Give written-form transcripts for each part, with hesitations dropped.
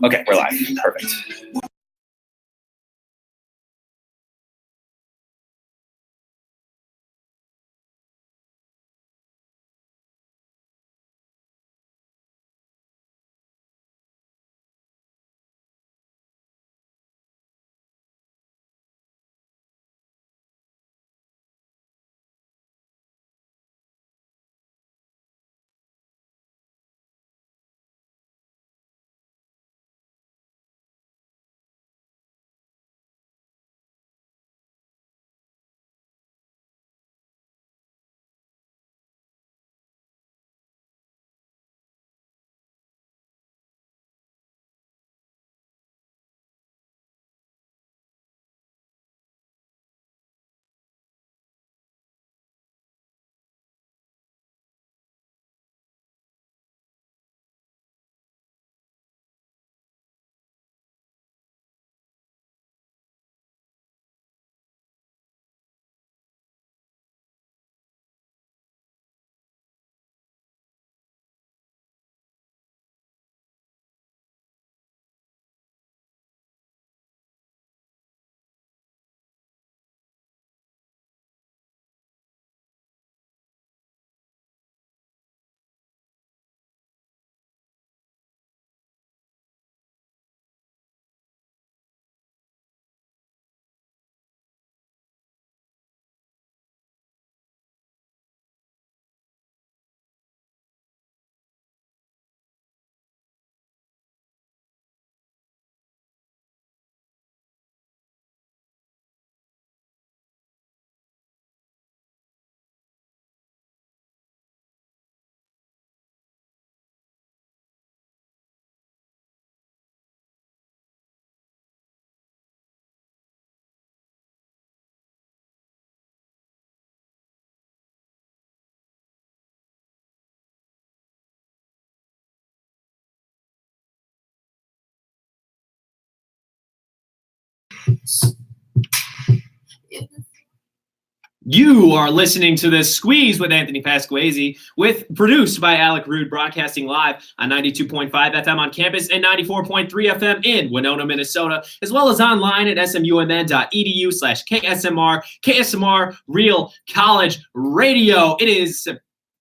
Okay, we're live. Perfect. You are listening to The Squeeze with Anthony Pasquazi, produced by Alec Rude, broadcasting live on 92.5 FM on campus and 94.3 FM in Winona, Minnesota, as well as online at smumn.edu/KSMR, KSMR Real College Radio. It is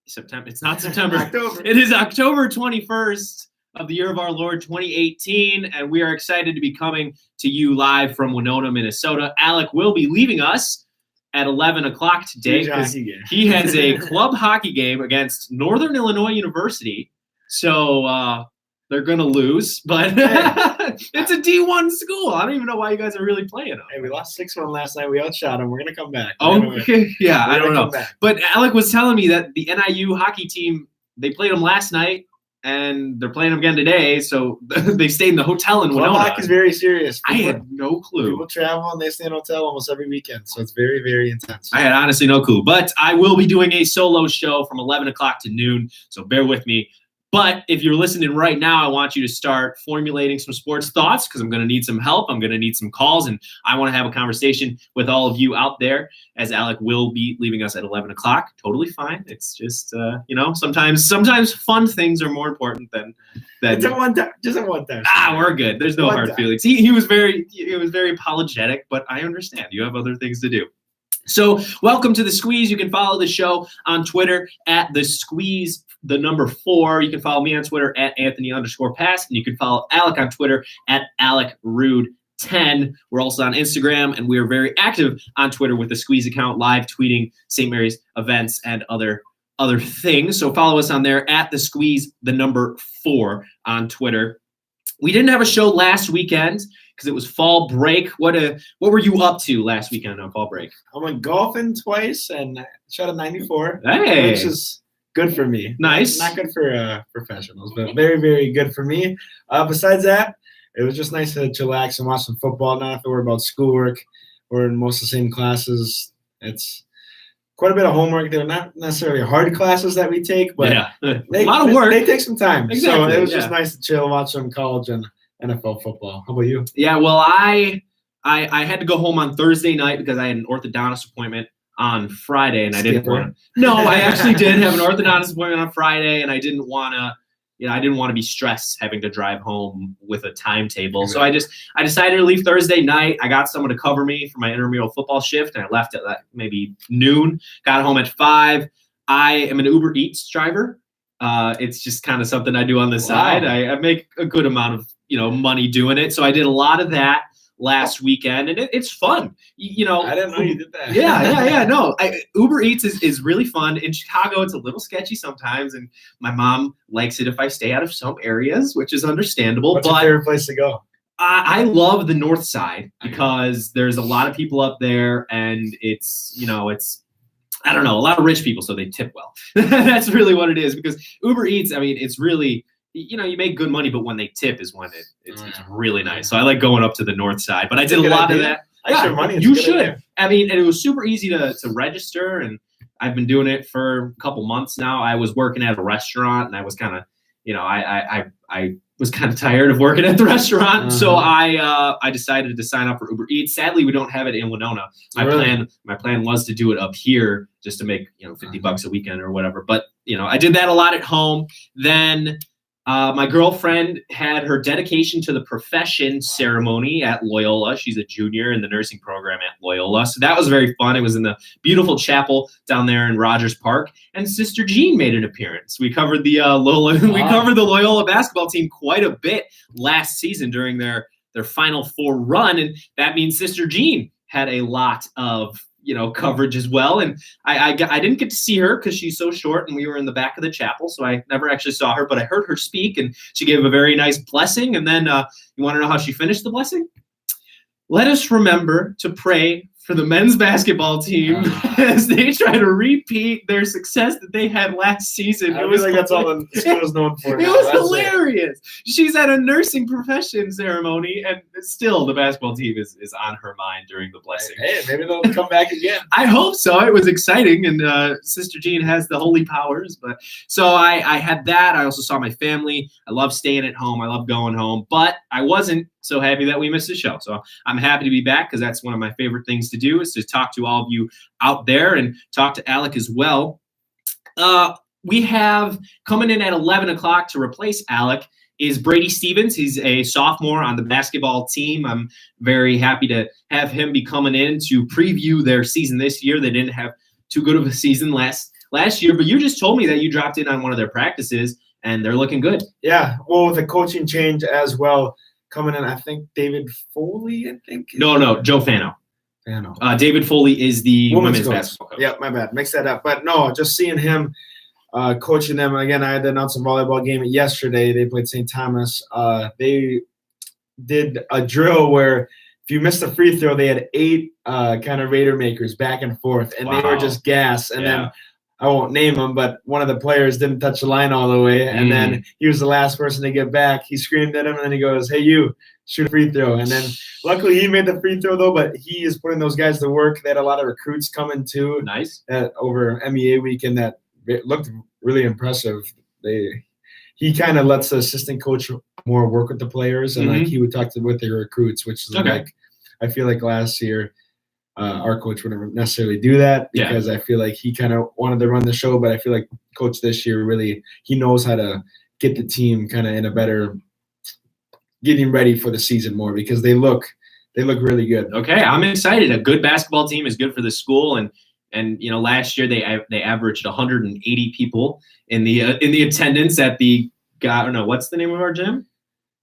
September. It's not September. October. It is October 21st of the year of our Lord 2018, and we are excited to be coming to you live from Winona, Minnesota. Alec will be leaving us at 11 o'clock today because he has a club hockey game against Northern Illinois University. So they're going to lose, but it's a D1 school. I don't even know why you guys are really playing them. Hey, we lost 6-1 last night. We outshot them. We're going to come back. Okay, yeah, I don't know. But Alec was telling me that the NIU hockey team, they played them last night, and they're playing them again today, so they stayed in the hotel in Winona. Club hockey is very serious. I had no clue. People travel and they stay in a hotel almost every weekend, so it's very, very intense. I had honestly no clue. But I will be doing a solo show from 11 o'clock to noon, so bear with me. But if you're listening right now, I want you to start formulating some sports thoughts because I'm going to need some help. I'm going to need some calls, and I want to have a conversation with all of you out there as Alec will be leaving us at 11 o'clock. Totally fine. It's just, sometimes fun things are more important than It's a one time. Just a one time. We're good. There's no hard feelings. He was very apologetic, but I understand. You have other things to do. So welcome to The Squeeze. You can follow the show on Twitter at The Squeeze, the number 4. You can follow me on Twitter at Anthony_Pass, and you can follow Alec on Twitter at AlecRude10. We're also on Instagram, and we are very active on Twitter with the Squeeze account, live tweeting St. Mary's events and other things. So follow us on there at The Squeeze, the number 4 on Twitter. We didn't have a show last weekend because it was fall break. What were you up to last weekend on fall break? I went golfing twice and shot a 94, hey, which is good for me. Nice. Not good for professionals, but very, very good for me. Besides that, it was just nice to chillax and watch some football, not have to worry about schoolwork. We're in most of the same classes. It's quite a bit of homework. They're not necessarily hard classes that we take, but a lot of work. They take some time. Exactly, so it was just nice to chill, watch some college and NFL football. How about you? Yeah, well, I had to go home on Thursday night because I had an orthodontist appointment on Friday, and I didn't want to. No, I actually did have an orthodontist appointment on Friday, and I didn't want to I didn't want to be stressed having to drive home with a timetable. So I decided to leave Thursday night. I got someone to cover me for my intramural football shift, and I left at maybe noon, got home at 5. I am an Uber Eats driver. It's just kind of something I do on the side. I make a good amount of, money doing it. So I did a lot of that last weekend, and it's fun. I didn't know you did that. Yeah. No, Uber Eats is really fun. In Chicago, it's a little sketchy sometimes, and my mom likes it if I stay out of some areas, which is understandable. What's your favorite place to go? I love the North Side because there's a lot of people up there, and it's I don't know, a lot of rich people, so they tip well. That's really what it is, because Uber Eats, it's really, you make good money, but when they tip is when it's really nice. So I like going up to the North Side, but I did a lot of that. Extra money. You should. And it was super easy to register, and I've been doing it for a couple months now. I was working at a restaurant, and I was kind of, I was kind of tired of working at the restaurant, so I decided to sign up for Uber Eats. Sadly, we don't have it in Winona. My plan was to do it up here just to make $50 a weekend or whatever. But I did that a lot at home. Then my girlfriend had her dedication to the profession ceremony at Loyola. She's a junior in the nursing program at Loyola. So that was very fun. It was in the beautiful chapel down there in Rogers Park. And Sister Jean made an appearance. We covered the Loyola basketball team quite a bit last season during their Final Four run. And that means Sister Jean had a lot of coverage as well. And I didn't get to see her because she's so short, and we were in the back of the chapel, so I never actually saw her, but I heard her speak, and she gave a very nice blessing. And then you want to know how she finished the blessing? Let us remember to pray for the men's basketball team as they try to repeat their success that they had last season. I feel like that's all the school is known for. It was hilarious. She's at a nursing profession ceremony, and still the basketball team is on her mind during the blessing. Hey, maybe they'll come back again. I hope so. It was exciting, and Sister Jean has the holy powers. But so I had that. I also saw my family. I love staying at home. I love going home, but I wasn't so happy that we missed the show. So I'm happy to be back, because that's one of my favorite things to do, is to talk to all of you out there and talk to Alec as well. We have coming in at 11 o'clock to replace Alec is Brady Stevens. He's a sophomore on the basketball team. I'm very happy to have him be coming in to preview their season this year. They didn't have too good of a season last year, but you just told me that you dropped in on one of their practices, and they're looking good. Yeah, well, with a coaching change as well coming in, I think David Foley, No, Joe Fano. David Foley is the women's basketball coach. Yeah, my bad. Mix that up. But no, just seeing him coaching them. Again, I had the announced volleyball game yesterday. They played St. Thomas. They did a drill where if you missed a free throw, they had 8 kind of Raider makers back and forth, and they were just gas. And then I won't name him, but one of the players didn't touch the line all the way, and then he was the last person to get back. He screamed at him, and then he goes, "Hey, you, shoot a free throw." And then luckily he made the free throw, though, but he is putting those guys to work. They had a lot of recruits coming, too. Nice. Over MEA weekend that looked really impressive. He kind of lets the assistant coach more work with the players, and he would talk with the recruits, which is I feel like last year our coach wouldn't necessarily do that, because I feel like he kind of wanted to run the show, but I feel like coach this year really, he knows how to get the team kind of in a better, getting ready for the season more, because they look really good. Okay, I'm excited. A good basketball team is good for the school, and last year they averaged 180 people in the attendance at the, I don't know, what's the name of our gym?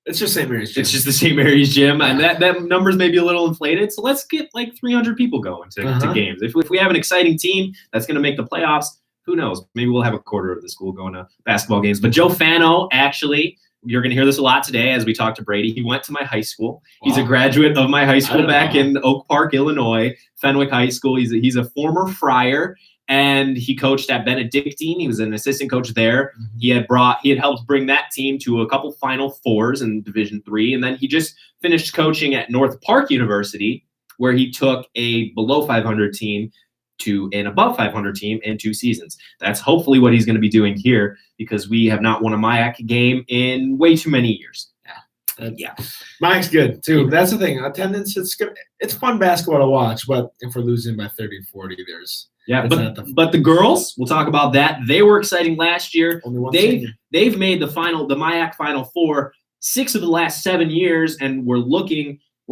It's just St. Mary's Gym. It's just the St. Mary's Gym, and that numbers may be a little inflated. So let's get like 300 people going to games. If we have an exciting team that's going to make the playoffs, who knows? Maybe we'll have a quarter of the school going to basketball games. But Joe Fano, actually, you're going to hear this a lot today as we talk to Brady. He went to my high school. He's a graduate of my high school back in Oak Park, Illinois, Fenwick High School. He's a former Friar, and he coached at Benedictine. He was an assistant coach there. He had helped bring that team to a couple Final Fours in Division III, and then he just finished coaching at North Park University, where he took a below 500 team to an above 500 team in 2 seasons. That's hopefully what he's going to be doing here, because we have not won a MIAC game in way too many years. Mike's good too. That's the thing. Attendance, it's good. It's fun basketball to watch, but if we're losing by 30, 40, Yeah, It's but the girls, we'll talk about that. They were exciting last year. only one senior. They've made the MIAC Final Four 6 of the last 7 years, and we're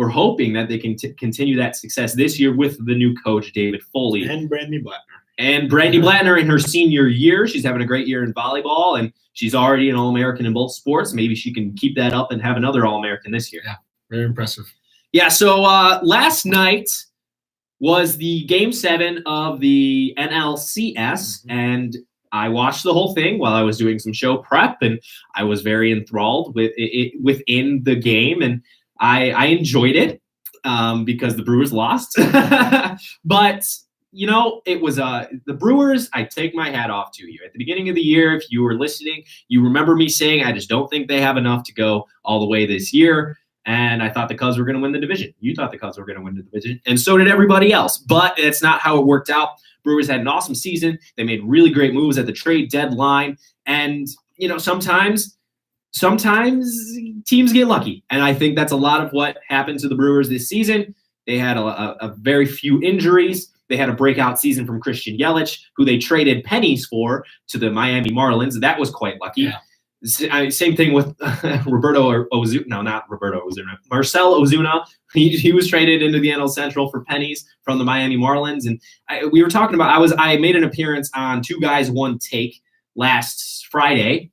hoping that they can continue that success this year with the new coach, David Foley. And Brandy Blattner. And Brandy Blattner in her senior year, she's having a great year in volleyball, and she's already an All-American in both sports. Maybe she can keep that up and have another All-American this year. Yeah, very impressive. Yeah, so last night was the Game 7 of the NLCS, and I watched the whole thing while I was doing some show prep, and I was very enthralled with it within the game, and I enjoyed it because the Brewers lost. But, you know, it was the Brewers, I take my hat off to you. At the beginning of the year, if you were listening, you remember me saying I just don't think they have enough to go all the way this year. And I thought the Cubs were going to win the division. You thought the Cubs were going to win the division. And so did everybody else. But it's not how it worked out. Brewers had an awesome season. They made really great moves at the trade deadline. And, you know, sometimes teams get lucky. And I think that's a lot of what happened to the Brewers this season. They had a very few injuries. They had a breakout season from Christian Yelich, who they traded pennies for to the Miami Marlins. That was quite lucky. Yeah. Same thing with Roberto Ozuna. No, not Roberto Ozuna. Marcell Ozuna. He was traded into the NL Central for pennies from the Miami Marlins. And we were talking about, I made an appearance on Two Guys, One Take last Friday,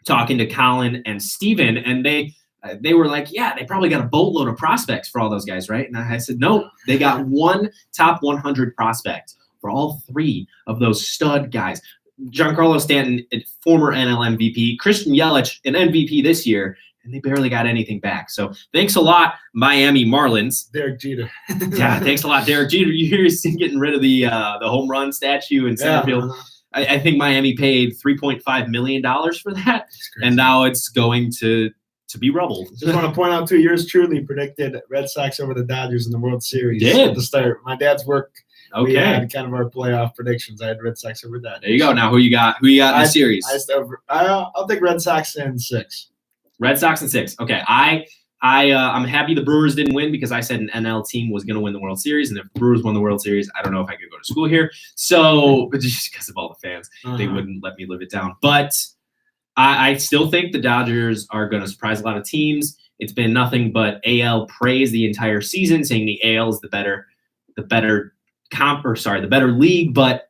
talking to Colin and Steven, and they were like, yeah, they probably got a boatload of prospects for all those guys, right? And I said, no, they got one top 100 prospect for all 3 of those stud guys. Giancarlo Stanton, a former NL MVP, Christian Yelich, an MVP this year, and they barely got anything back. So thanks a lot, Miami Marlins. Derek Jeter. Yeah, thanks a lot, Derek Jeter. You're getting rid of the home run statue in center field. I think Miami paid $3.5 million for that, and now it's going to be rubbled. Just want to point out, too, yours truly predicted Red Sox over the Dodgers in the World Series Did. at the start. My dad's work. Okay. We had kind of our playoff predictions. I had Red Sox over that. There you go. Now, who you got? Who you got in the series? I'll take Red Sox in 6. Red Sox in 6. Okay. I'm happy the Brewers didn't win because I said an NL team was going to win the World Series, and if the Brewers won the World Series, I don't know if I could go to school here. So, but just because of all the fans, they wouldn't let me live it down. But I still think the Dodgers are going to surprise a lot of teams. It's been nothing but AL praise the entire season, saying the AL is the better league. But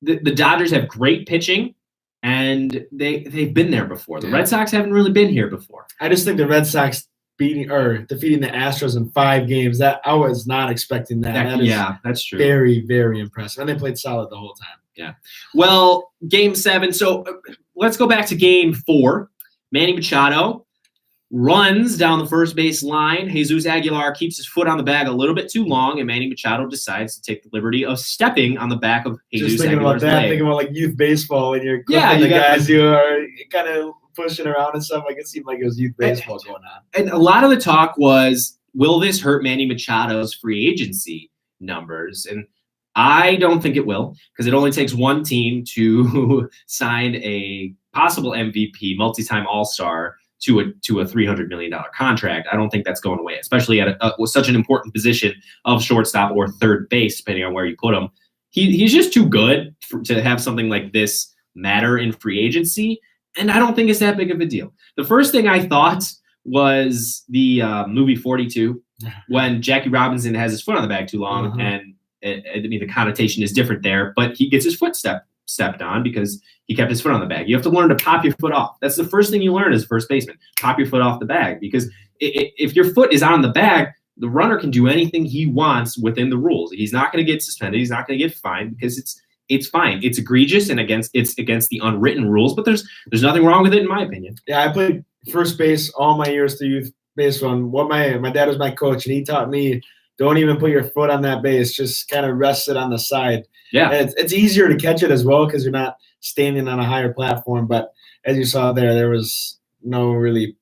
the Dodgers have great pitching, and they've been there before. The Red Sox haven't really been here before. I just think the Red Sox defeating the Astros in 5 games, that I was not expecting that. That's true. Very, very impressive. And they played solid the whole time. Yeah. Well, Game 7. So let's go back to Game 4. Manny Machado runs down the first base line. Jesus Aguilar keeps his foot on the bag a little bit too long, and Manny Machado decides to take the liberty of stepping on the back of Jesus Aguilar's leg. Thinking about like youth baseball when you're clipping the guys who are kind of pushing around and stuff. Like it seemed like it was youth baseball going on. And a lot of the talk was, will this hurt Manny Machado's free agency numbers? And I don't think it will, because it only takes one team to sign a possible MVP, multi-time All-Star, to a $300 million contract. I don't think that's going away, especially at with such an important position of shortstop or third base, depending on where you put him. He's just too good to have something like this matter in free agency, and I don't think it's that big of a deal. The first thing I thought was the movie 42, when Jackie Robinson has his foot on the bag too long, and the connotation is different there, but he gets his foot stepped on because he kept his foot on the bag. You have to learn to pop your foot off. That's the first thing you learn as first baseman. Pop your foot off the bag, because if your foot is on the bag, the runner can do anything he wants within the rules. He's not going to get suspended. He's not going to get fined, because it's fine. It's egregious and it's against the unwritten rules, but there's nothing wrong with it, in my opinion. Yeah, I played first base all my years through youth baseball. My dad was my coach, and he taught me, don't even put your foot on that base. Just kind of rest it on the side. Yeah. And it's easier to catch it as well because you're not standing on a higher platform. But as you saw there was no really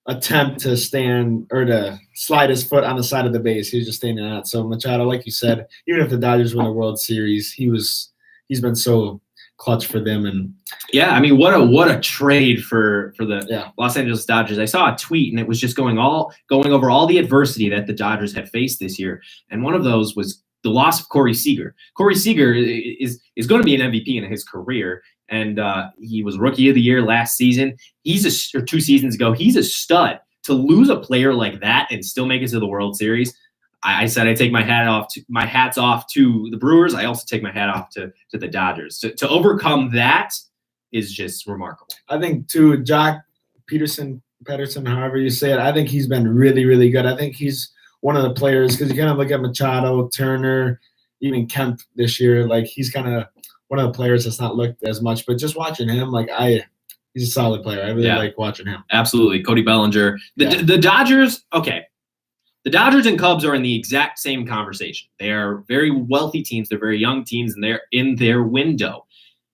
attempt to stand or to slide his foot on the side of the base. He was just standing on it. So Machado, like you said, even if the Dodgers win the World Series, he's been so clutch for them. And yeah, I mean, what a trade for the Los Angeles Dodgers. I saw a tweet, and it was just going over all the adversity that the Dodgers had faced this year, and one of those was the loss of Corey Seager. Corey Seager is going to be an MVP in his career, and he was Rookie of the Year last season. Or 2 seasons ago. He's a stud. To lose a player like that and still make it to the World Series, I said I take my hats off to the Brewers. I also take my hat off to the Dodgers. To overcome that is just remarkable. I think too, Jock Pederson, however you say it, I think he's been really, really good. I think he's one of the players, because you kind of look at Machado, Turner, even Kemp this year. Like, he's kind of one of the players that's not looked as much. But just watching him, like, he's a solid player. I really like watching him. Absolutely. Cody Bellinger. The Dodgers, okay. The Dodgers and Cubs are in the exact same conversation. They are very wealthy teams. They're very young teams, and they're in their window.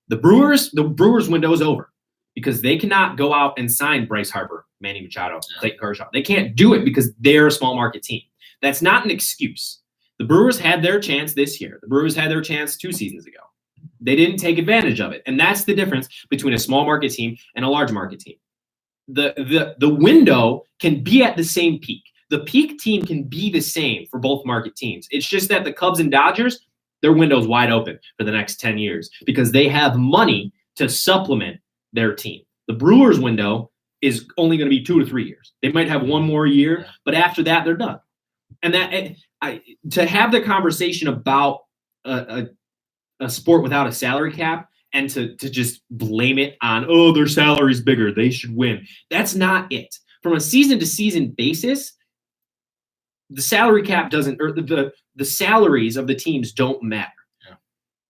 The Brewers window is over because they cannot go out and sign Bryce Harper, Manny Machado, Clayton Kershaw. They can't do it because they're a small market team. That's not an excuse. The Brewers had their chance this year. The Brewers had their chance 2 seasons ago. They didn't take advantage of it. And that's the difference between a small market team and a large market team. The window can be at the same peak. The peak team can be the same for both market teams. It's just that the Cubs and Dodgers, their window's wide open for the next 10 years because they have money to supplement their team. The Brewers' window is only going to be 2 to 3 years. They might have 1 more year, but after that, they're done. And to have the conversation about a sport without a salary cap and to just blame it on, their salary's bigger, they should win. That's not it. From a season-to-season basis, the salary cap doesn't, or the salaries of the teams don't matter. Yeah.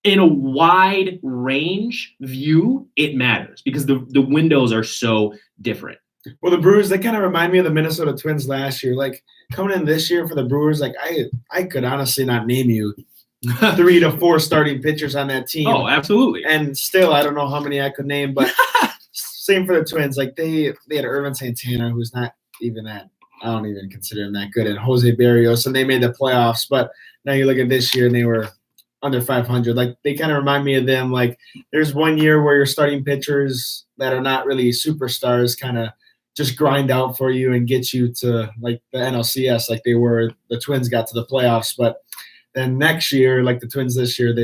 In a wide range view, it matters because the windows are so different. Well, the Brewers, they kind of remind me of the Minnesota Twins last year. Like, coming in this year for the Brewers, like, I could honestly not name you 3 to 4 starting pitchers on that team. Oh, absolutely. And still, I don't know how many I could name, but same for the Twins. Like, they had Irvin Santana, who's not even that. I don't even consider him that good, and Jose Barrios, and they made the playoffs. But now you look at this year, and they were under 500. Like, they kind of remind me of them. Like, there's one year where your starting pitchers that are not really superstars kind of just grind out for you and get you to, like, the NLCS, like they were. The Twins got to the playoffs, but then next year, like the Twins this year,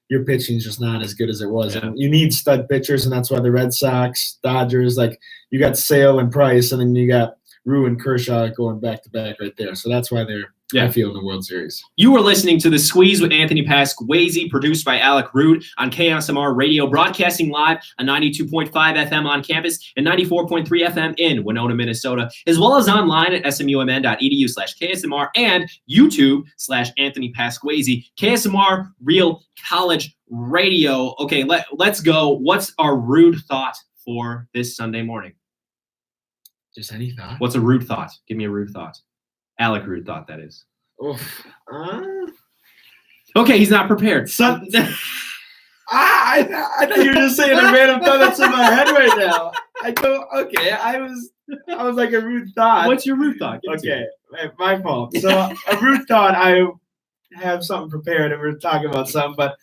your pitching is just not as good as it was. Yeah. And you need stud pitchers, and that's why the Red Sox, Dodgers, like, you got Sale and Price, and then you got Rue and Kershaw going back-to-back right there. So that's why they're, I feel, in the World Series. You are listening to The Squeeze with Anthony Pasquazi, produced by Alec Rude on KSMR Radio, broadcasting live on 92.5 FM on campus and 94.3 FM in Winona, Minnesota, as well as online at smumn.edu/KSMR and YouTube/Anthony Pasquazi. KSMR Real College Radio. Okay, let's go. What's our rude thought for this Sunday morning? Just any thought? What's a rude thought? Give me a rude thought. Alec Rude thought, that is. Okay, he's not prepared. I thought you were just saying a random thought that's in my head right now. I was like a rude thought. What's your rude thought? Okay, my fault. So a rude thought, I have something prepared and we're talking about something, but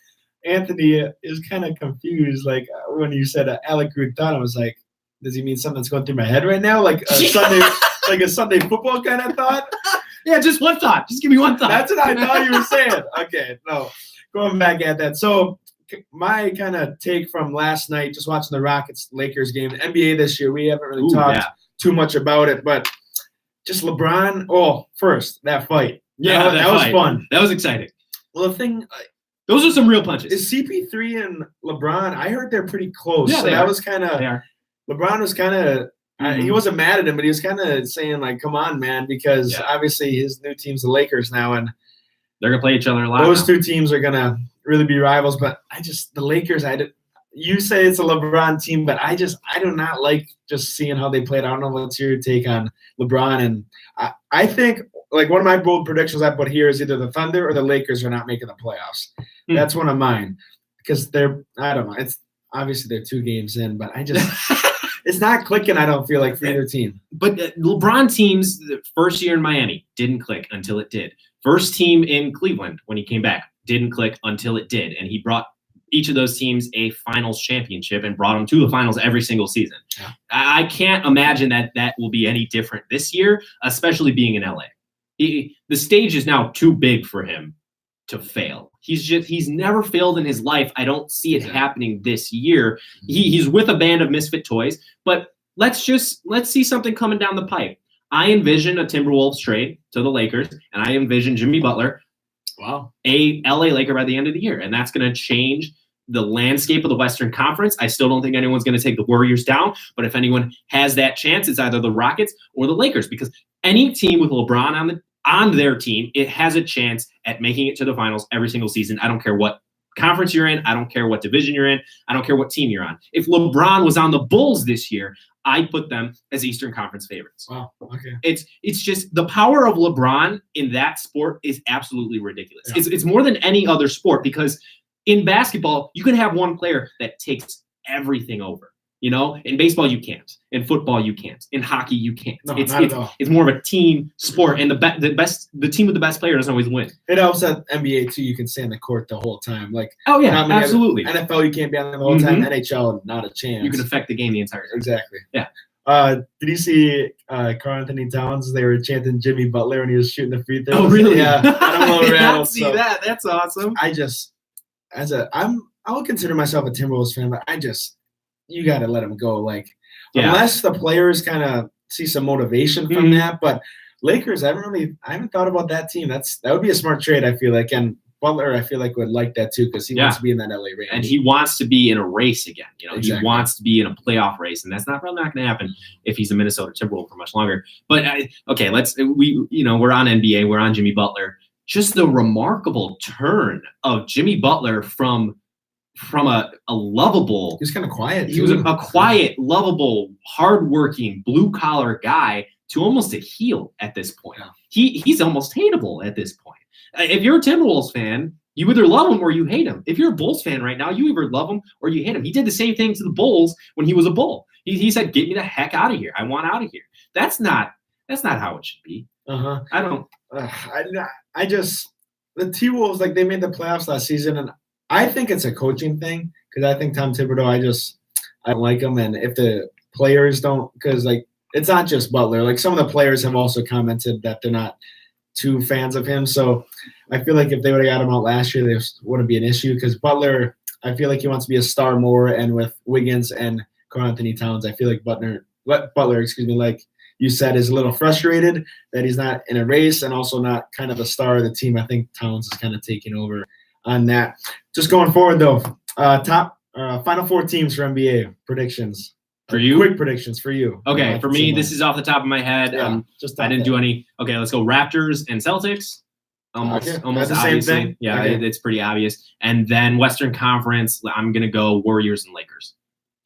Anthony is kind of confused. Like, when you said Alec Rude thought, I was like, does he mean something that's going through my head right now? Like a Sunday football kind of thought? Yeah, just one thought. Just give me one thought. That's what I thought you were saying. Okay, no. Going back at that. So my kind of take from last night, just watching the Rockets-Lakers game, the NBA this year, we haven't really talked too much about it, but just LeBron. First, that fight. Yeah, that was fun. That was exciting. Well, the thing – those are some real punches. Is CP3 and LeBron, I heard they're pretty close. Yeah, so that was kind of – LeBron was kind of he wasn't mad at him, but he was kind of saying, like, come on, man, because obviously his new team's the Lakers now, and they're going to play each other a lot. Those two teams are going to really be rivals, but the Lakers, you say it's a LeBron team, but I do not like just seeing how they played. I don't know what's your take on LeBron, and I think, like, one of my bold predictions I put here is either the Thunder or the Lakers are not making the playoffs. That's one of mine, because I don't know, it's obviously they're 2 games in, but it's not clicking, I don't feel like, for either team. But LeBron teams, the first year in Miami, didn't click until it did. First team in Cleveland, when he came back, didn't click until it did. And he brought each of those teams a finals championship and brought them to the finals every single season. Yeah. I can't imagine that will be any different this year, especially being in LA. The stage is now too big for him to fail. He's never failed in his life. I don't see it happening this year. He's with a band of misfit toys, but let's see something coming down the pipe. I envision a Timberwolves trade to the Lakers, and I envision Jimmy Butler, a LA Laker by the end of the year, and that's going to change the landscape of the Western Conference. I still don't think anyone's going to take the Warriors down, but if anyone has that chance, it's either the Rockets or the Lakers, because any team with LeBron on their team, it has a chance at making it to the finals every single season. I don't care what conference you're in. I don't care what division you're in. I don't care what team you're on. If LeBron was on the Bulls this year, I put them as Eastern Conference favorites. Wow. Okay. It's just the power of LeBron in that sport is absolutely ridiculous. Yeah. It's more than any other sport, because in basketball, you can have one player that takes everything over. You know, in baseball, you can't. In football, you can't. In hockey, you can't. No, not at all. It's more of a team sport, and the team with the best player doesn't always win. It helps at NBA too. You can stay on the court the whole time. Like, oh yeah, absolutely. NFL, you can't be on the whole time. NHL, not a chance. You can affect the game the entire time. Exactly. Yeah. Did you see Karl-Anthony Towns? They were chanting Jimmy Butler when he was shooting the free throws. Oh really? Yeah. I did not see that. That's awesome. I would consider myself a Timberwolves fan, but you got to let him go. Like, unless the players kind of see some motivation from that. But Lakers, I haven't thought about that team. That would be a smart trade, I feel like. And Butler, I feel like, would like that too, because he wants to be in that LA range. And he wants to be in a race again. You know, exactly. He wants to be in a playoff race, and that's probably not going to happen if he's a Minnesota Timberwolves for much longer. But okay, we're on NBA, we're on Jimmy Butler. Just the remarkable turn of Jimmy Butler from a lovable. He was kind of quiet. He was a quiet, lovable, hardworking, blue-collar guy to almost a heel at this point. Yeah. He's almost hateable at this point. If you're a Timberwolves fan, you either love him or you hate him. If you're a Bulls fan right now, you either love him or you hate him. He did the same thing to the Bulls when he was a Bull. He said, "Get me the heck out of here. I want out of here." That's not how it should be. I don't. The T-Wolves, like, they made the playoffs last season, and I think it's a coaching thing, because I think Tom Thibodeau, I don't like him. And if the players don't, because, like, it's not just Butler. Like, some of the players have also commented that they're not too fans of him. So I feel like if they would have got him out last year, there wouldn't be an issue, because Butler, I feel like he wants to be a star more. And with Wiggins and Karl-Anthony Towns, I feel like Butler, like you said, is a little frustrated that he's not in a race and also not kind of the star of the team. I think Towns is kind of taking over on that. Just going forward, though, top Final Four teams for NBA predictions. For you? Quick predictions for you. Okay, for me, this is off the top of my head. Yeah, I didn't do any. Okay, let's go Raptors and Celtics. Almost the obviously. same thing? Yeah, it's pretty obvious. And then Western Conference, I'm going to go Warriors and Lakers.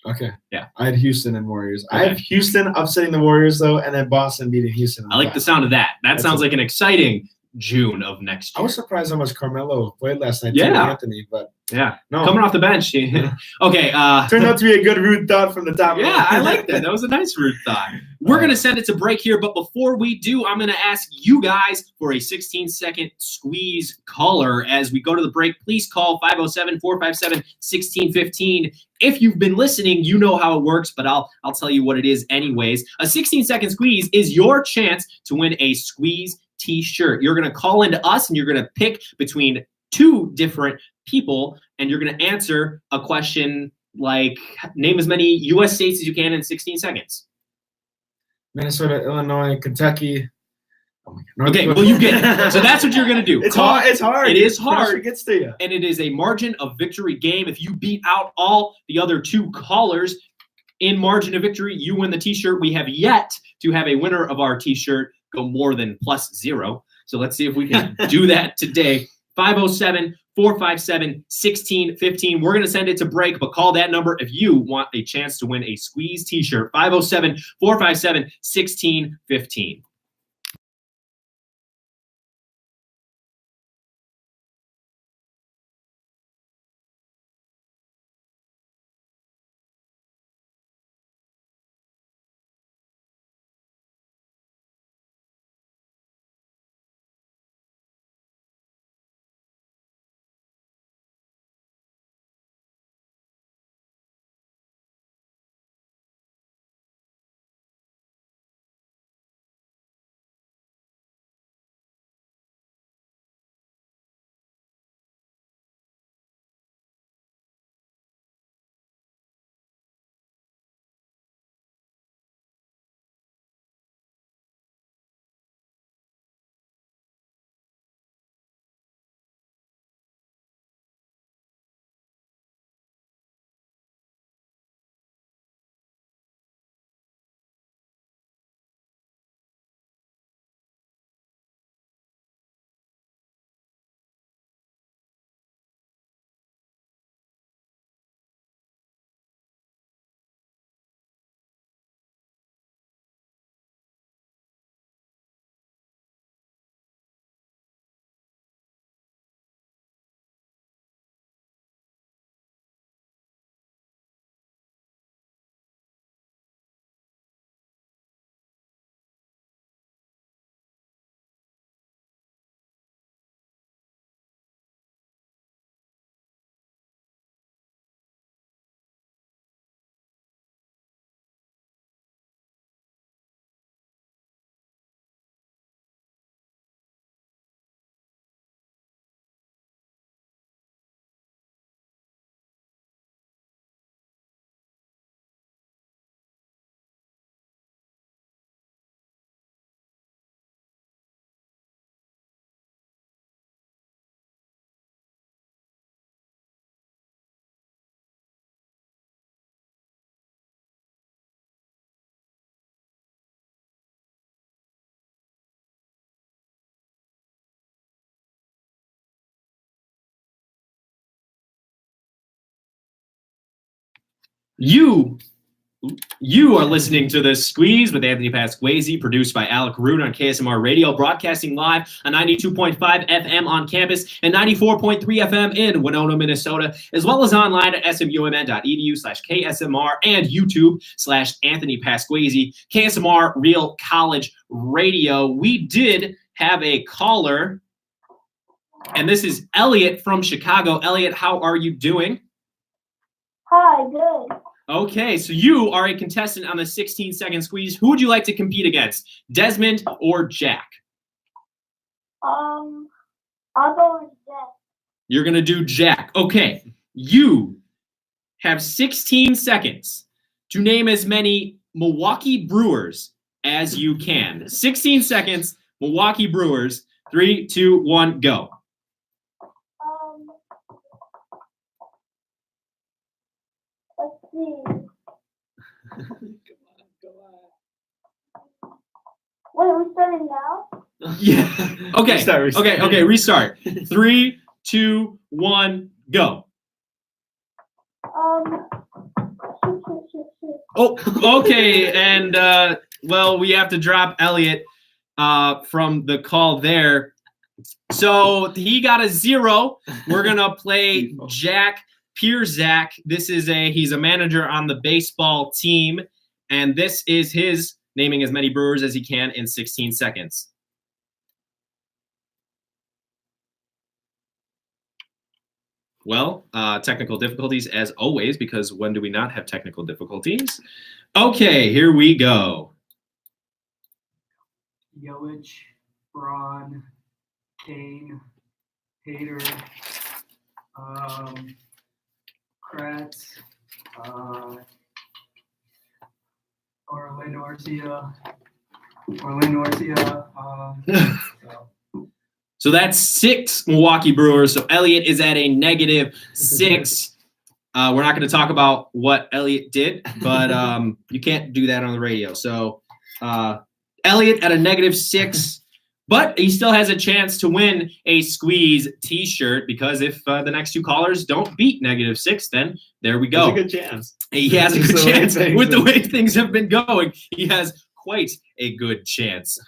Okay. Yeah. I had Houston and Warriors. Okay. I have Houston upsetting the Warriors, though, and then Boston beating Houston. I like the sound of that. That sounds like an exciting June of next year. I was surprised how much Carmelo played last night. Yeah. Too, Anthony, but coming off the bench. Okay. Turned out to be a good root thought from the top. Yeah, I like that. That was a nice root thought. We're going to send it to break here, but before we do, I'm going to ask you guys for a 16-second squeeze caller as we go to the break. Please call 507-457-1615. If you've been listening, you know how it works, but I'll tell you what it is anyways. A 16-second squeeze is your chance to win a Squeeze t-shirt. You're going to call into us, and you're going to pick between two different people, and you're going to answer a question like, name as many U.S. states as you can in 16 seconds. Minnesota, Illinois, Kentucky. Okay, well, you get it. So that's what you're going to do. It's hard. It is hard. It gets to you. And it is a margin of victory game. If you beat out all the other two callers in margin of victory, you win the t-shirt. We have yet to have a winner of our t-shirt go more than +0. So let's see if we can do that today. 507-457-1615. We're going to send it to break, but call that number if you want a chance to win a Squeeze t-shirt. 507-457-1615. You are listening to The Squeeze with Anthony Pasquazi, produced by Alec Root on KSMR Radio, broadcasting live on 92.5 FM on campus and 94.3 FM in Winona, Minnesota, as well as online at smumn.edu/KSMR and YouTube/Anthony Pasquazi, KSMR Real College Radio. We did have a caller, and this is Elliot from Chicago. Elliot, how are you doing? Hi, good. Okay, so you are a contestant on the 16-second squeeze. Who would you like to compete against, Desmond or Jack? I'll go with Jack. You're going to do Jack. Okay, you have 16 seconds to name as many Milwaukee Brewers as you can. 16 seconds, Milwaukee Brewers. 3, 2, 1, go. Let's see. Wait, we're starting now? Yeah. Okay. Restart. Okay. Restart. 3, 2, 1, go. Oh, okay. And well, we have to drop Elliot from the call there. So he got a 0. We're gonna play Jack Pierzak. He's a manager on the baseball team, and this is his naming as many Brewers as he can in 16 seconds. Well, technical difficulties as always, because when do we not have technical difficulties? Okay, here we go. Yelich, Braun, Kane, Hader, Kratz, Orlando Arcia. So that's 6 Milwaukee Brewers. So Elliot is at a -6. We're not going to talk about what Elliot did, but you can't do that on the radio. So Elliot at a -6, but he still has a chance to win a Squeeze t-shirt, because if the next 2 callers don't beat -6, then there we go. There's a good chance. He has a good chance with the way things have been going. He has quite a good chance.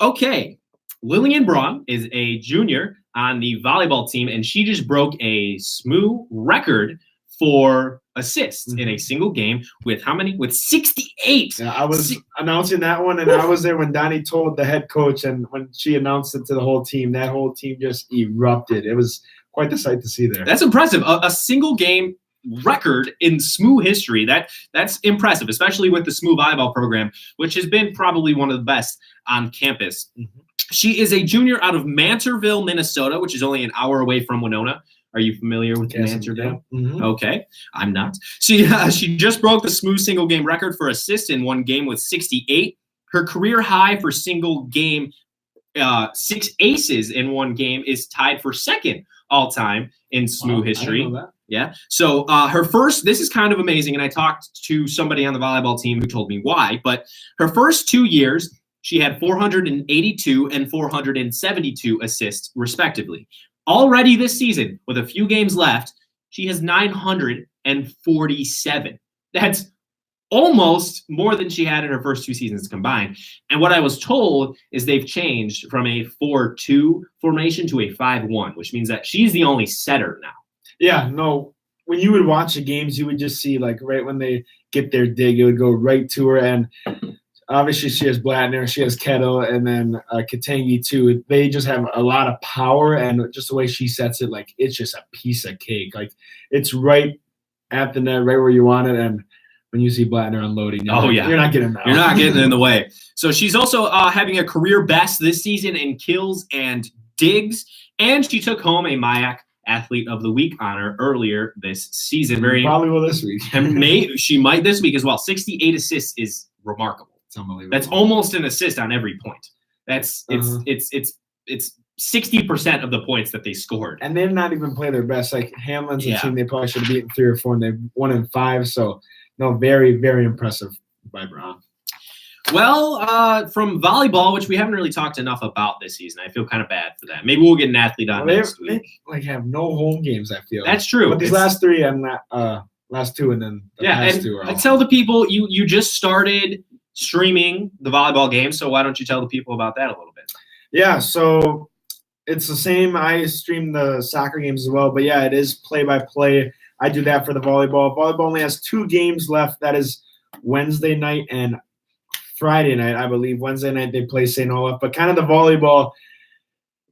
Okay. Lillian Braun is a junior on the volleyball team, and she just broke a SMU record for assists in a single game with how many? With 68. Yeah, I was announcing that one, and I was there when Donnie told the head coach, and when she announced it to the whole team, that whole team just erupted. It was quite the sight to see there. That's impressive. A single game record in SMU history. That's impressive, especially with the SMU volleyball program, which has been probably one of the best on campus. She is a junior out of Mantorville, Minnesota, which is only an hour away from Winona. Are you familiar with Mantorville? Yeah. Okay, I'm not. She just broke the SMU single game record for assists in one game with 68. Her career high for single game 6 aces in one game is tied for second all time in SMU history. I didn't know that. Yeah. So this is kind of amazing, and I talked to somebody on the volleyball team who told me why, but her first 2 years, she had 482 and 472 assists, respectively. Already this season, with a few games left, she has 947. That's almost more than she had in her first 2 seasons combined. And what I was told is they've changed from a 4-2 formation to a 5-1, which means that she's the only setter now. Yeah, no. When you would watch the games, you would just see, like, right when they get their dig, it would go right to her. And obviously, she has Blattner, she has Kettle, and then Katangi, too. They just have a lot of power, and just the way she sets it, like, it's just a piece of cake. Like, it's right at the net, right where you want it. And when you see Blattner unloading, you're not getting that. You're not getting in the way. So she's also having a career best this season in kills and digs, and she took home a MIAC Athlete of the Week honor earlier this season. Probably will this week. She might this week as well. 68 assists is remarkable. It's unbelievable. That's almost an assist on every point. It's 60% of the points that they scored. And they've not even played their best. Like Hamlin's a team they probably should have beaten 3 or 4, and they've won in 5. So no, very, very impressive by Braun. Well, from volleyball, which we haven't really talked enough about this season, I feel kind of bad for that. Maybe we'll get an athlete on next week. They have no home games, I feel. That's true. But these last 3, I'm not. last two, and then the Yeah, past and two are all. tell the people you just started streaming the volleyball game, so why don't you tell the people about that a little bit? Yeah, so it's the same. I stream the soccer games as well, but yeah, it is play-by-play. I do that for the volleyball. Volleyball only has 2 games left. That is Wednesday night and Friday night, I believe. Wednesday night they play St. Olaf, but kind of the volleyball,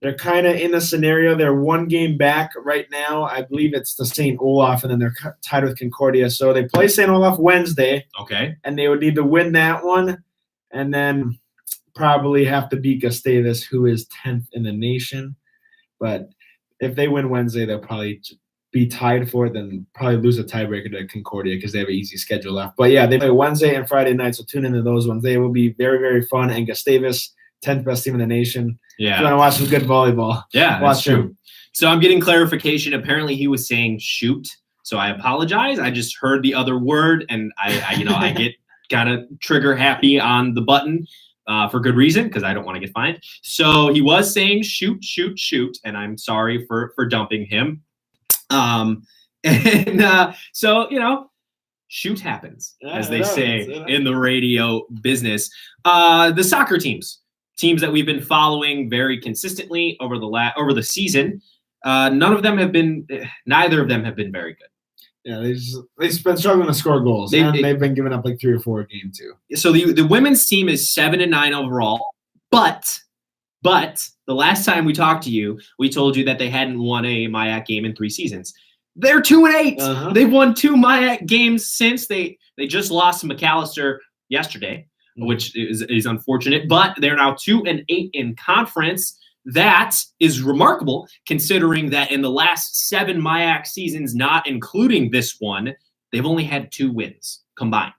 they're kind of in a scenario. They're 1 game back right now. I believe it's the St. Olaf, and then they're tied with Concordia. So they play St. Olaf Wednesday, Okay. and they would need to win that one, and then probably have to beat Gustavus, who is 10th in the nation. But if they win Wednesday, they'll probably be tied for it, then probably lose a tiebreaker to Concordia because they have an easy schedule left. But yeah, they play Wednesday and Friday night, so tune into those ones. They will be very, very fun. And Gustavus, 10th best team in the nation. If you Yeah. want to watch some good volleyball, Yeah, that's watch true. them. So I'm getting clarification. Apparently he was saying shoot. So I apologize. I just heard the other word, and I get kind of trigger happy on the button for good reason, because I don't want to get fined. So he was saying shoot, shoot, shoot, and I'm sorry for dumping him. So shoot happens, Yeah, as it they does, say yeah. in the radio business. The soccer teams that we've been following very consistently over the season. Neither of them have been very good. Yeah, they've been struggling to score goals. They've been giving up like 3 or 4 a game too. So the women's team is 7-9 overall, but the last time we talked to you, we told you that they hadn't won a MIAC game in 3 seasons. They're 2-8. Uh-huh. They've won 2 MIAC games since they just lost to McAllister yesterday, which is unfortunate. But they're now 2-8 in conference. That is remarkable, considering that in the last 7 MIAC seasons, not including this one, they've only had 2 wins combined.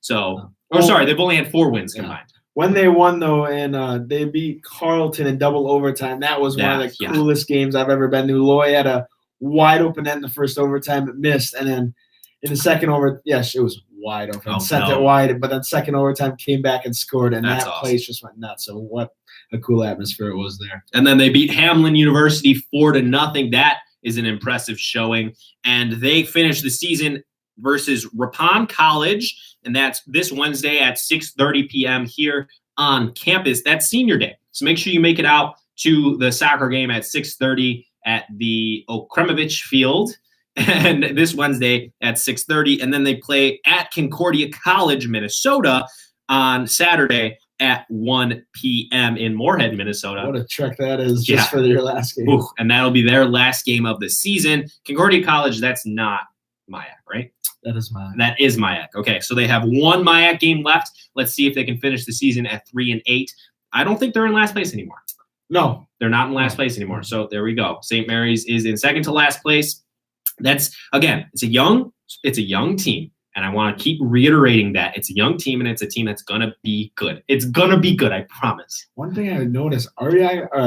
They've only had 4 wins combined. When they won, though, and they beat Carleton in double overtime, that was one of the coolest games I've ever been to. Loy had a wide-open net in the first overtime. It missed, and then in the second it was wide open. Sent it wide, but then second overtime came back and scored, and That's that awesome. place just went nuts. So what a cool atmosphere it was there. And then they beat Hamlin University 4-0. That is an impressive showing. And they finished the season versus Ripon College, and that's this Wednesday at 6:30 p.m. here on campus. That's senior day. So make sure you make it out to the soccer game at 6:30 at the Okremovich Field. And this Wednesday at 6:30. And then they play at Concordia College, Minnesota on Saturday at 1 p.m. in Moorhead, Minnesota. What a trek that is just for your last game. Ooh, and that'll be their last game of the season. Concordia College, that's not MIAC, right? That is mine. That is MIAC. Okay, so they have 1 MIAC game left. Let's see if they can finish the season at 3-8. I don't think they're in last place anymore. No. They're not in last place anymore. So there we go. St. Mary's is in second to last place. That's, again, it's a young team. And I want to keep reiterating that it's a young team, and it's a team that's going to be good. It's going to be good, I promise. One thing I noticed,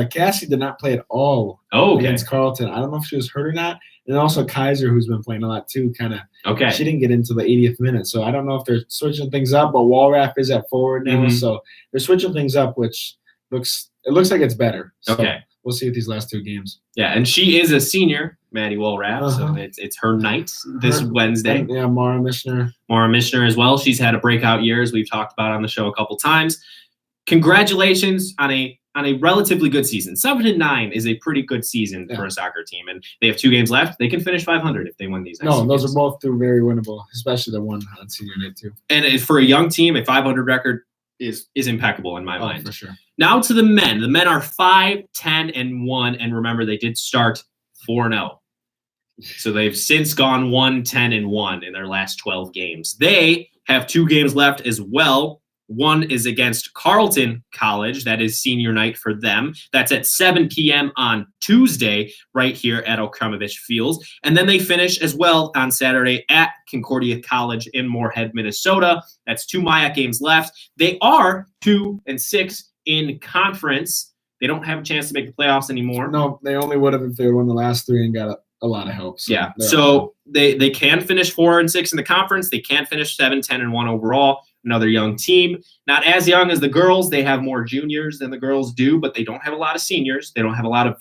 Cassie did not play at all against Carleton. I don't know if she was hurt or not. And also Kaiser, who's been playing a lot too, she didn't get into the 80th minute. So I don't know if they're switching things up, but Walraff is at forward now. Mm-hmm. So they're switching things up, which looks like it's better. So okay. We'll see with these last 2 games. Yeah, and she is a senior, Maddie Walraff, so it's her night this Wednesday. And, yeah, Mara Mishner as well. She's had a breakout year, as we've talked about on the show a couple times. Congratulations on a relatively good season. 7-9 is a pretty good season for a soccer team, and they have 2 games left. They can finish 500 if they win these. Those are both very winnable, especially the one on senior night too. And for a young team, a 500 record is impeccable in my mind. For sure. Now to the men. The men are 5-10-1, and remember they did start 4-0. So they've since gone 1-10-1 in their last 12 games. They have 2 games left as well. One is against Carleton College. That is senior night for them. That's at 7 p.m. on Tuesday right here at Okremovich Fields. And then they finish as well on Saturday at Concordia College in Moorhead, Minnesota. That's 2 MIAC games left. They are 2-6 in conference. They don't have a chance to make the playoffs anymore. No, they only would have if they won the last 3 and got a lot of help. So they can finish 4-6 in the conference. They can finish 7-10-1 overall. Another young team, not as young as the girls. They have more juniors than the girls do, but they don't have a lot of seniors. They don't have a lot of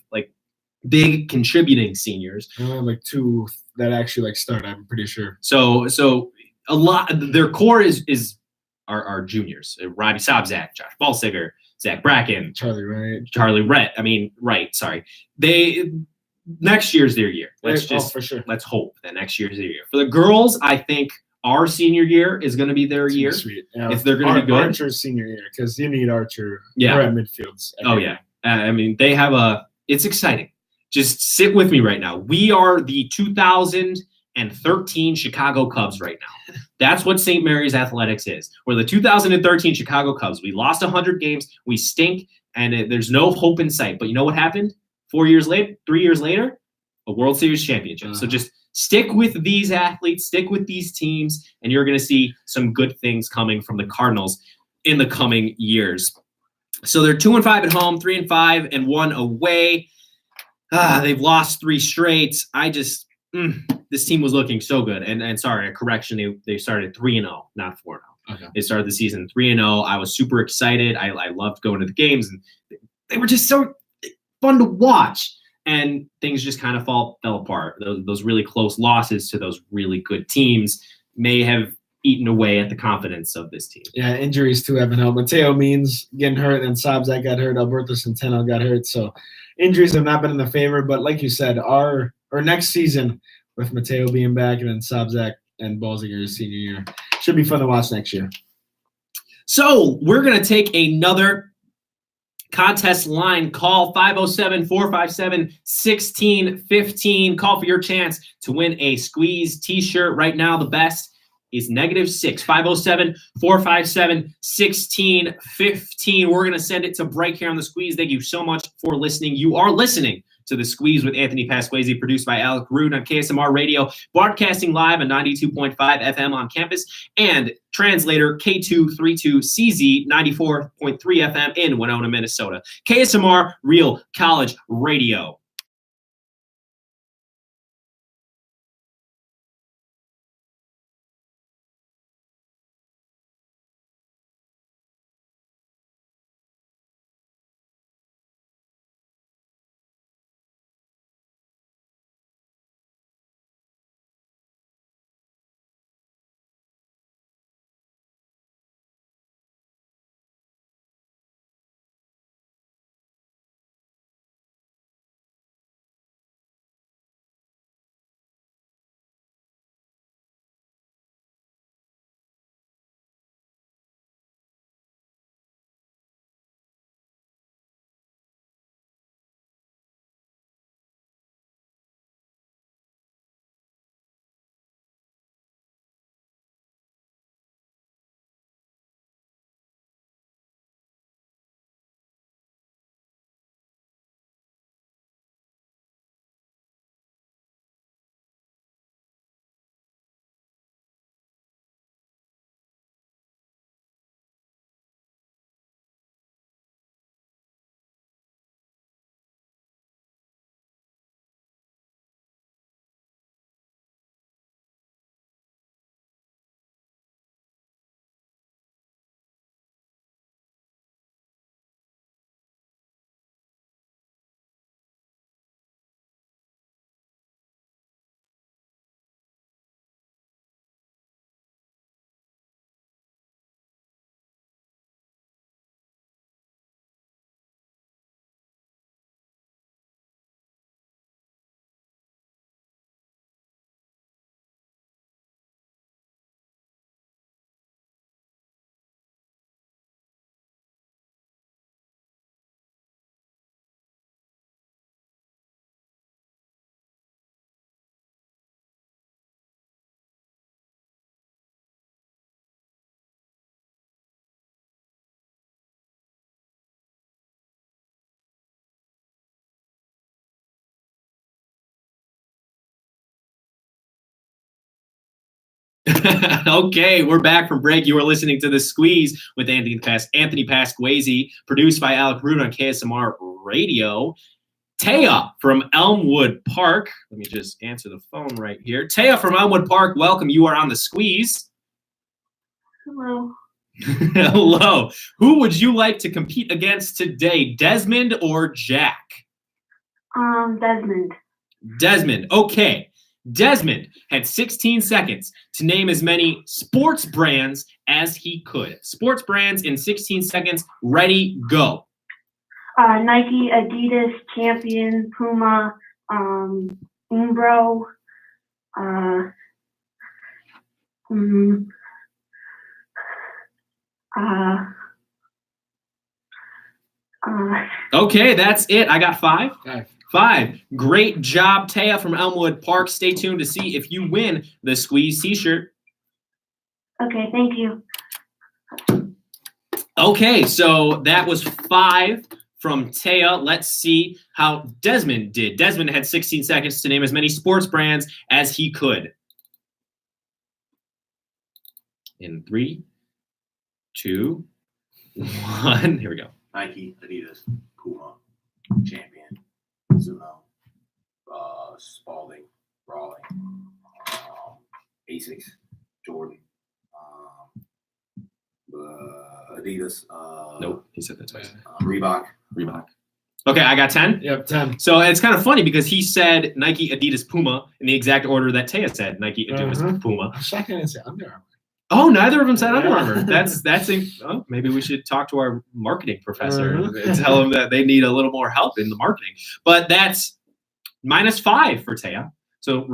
big contributing seniors. I only have like 2 that actually like start. I'm pretty sure. So a lot. Their core is our juniors: Robbie Sobzak, Josh Balsiger, Zach Bracken, Charlie, right? Charlie Rett. Right. Sorry. Next year's their year. For sure. Let's hope that next year's their year. For the girls, I think our senior year is going to be their year. Sweet. Yeah. If they're going to be good. Archer's senior year, because you need Archer. Yeah. Or at midfields. Oh yeah. I mean, they have it's exciting. Just sit with me right now. We are the 2013 Chicago Cubs right now. That's what St. Mary's Athletics is. We're the 2013 Chicago Cubs. We lost 100 games. We stink, and there's no hope in sight. But you know what happened? 3 years later, a World Series championship. So just stick with these athletes, stick with these teams, and you're going to see some good things coming from the Cardinals in the coming years. So they're 2-5 at home, 3-5, and 1 away. They've lost 3 straight. This team was looking so good. And sorry, a correction. They started 3-0, not 4-0. Okay. They started the season 3-0. I was super excited. I loved going to the games, and they were just so fun to watch. And things just kind of fell apart. Those really close losses to those really good teams may have eaten away at the confidence of this team. Yeah, injuries too haven't helped. Mateo Means getting hurt, and Sobzak got hurt. Alberto Centeno got hurt. So injuries have not been in the favor. But like you said, our next season with Mateo being back and then Sobzak and Balsinger's senior year should be fun to watch next year. So we're going to take another contest line. Call 507-457-1615. Call for your chance to win a Squeeze t-shirt. Right now, the best is -6. 507-457-1615. We're going to send it to break here on the Squeeze. Thank you so much for listening. You are listening to the Squeeze with Anthony Pasquesi, produced by Alec Rude on KSMR Radio, broadcasting live on 92.5 FM on campus, and translator K232CZ 94.3 FM in Winona, Minnesota. KSMR Real College Radio. Okay, we're back from break. You are listening to The Squeeze with Anthony Pasquesi, produced by Alec Rude on KSMR Radio. Taya from Elmwood Park. Let me just answer the phone right here. Taya from Elmwood Park, welcome. You are on The Squeeze. Hello. Hello. Who would you like to compete against today, Desmond or Jack? Desmond. Desmond. Okay. Desmond had 16 seconds to name as many sports brands as he could. Sports brands in 16 seconds. Ready, go. Nike, Adidas, Champion, Puma, Umbro, Okay, that's it. I got 5. Five. 5. Great job, Taya from Elmwood Park. Stay tuned to see if you win the Squeeze t-shirt. okay, thank you. Okay, so that was 5 from Taya. Let's see how Desmond did. Desmond had 16 seconds to name as many sports brands as he could. In 3, 2, 1. Here we go. Nike, Adidas, Puma, Champion, Zuno, Spalding, Raleigh, Asics, Jordan, Adidas. Nope, he said that twice. Reebok. Okay, I got 10. Yep, 10. So it's kind of funny because he said Nike, Adidas, Puma in the exact order that Taya said Nike, Adidas, Uh-huh. Puma. I'm shocked I didn't say Under Armour. Oh, neither of them said Under Yeah. Armour. Maybe we should talk to our marketing professor Uh-huh. and tell him that they need a little more help in the marketing. But that's -5 for Taya. So,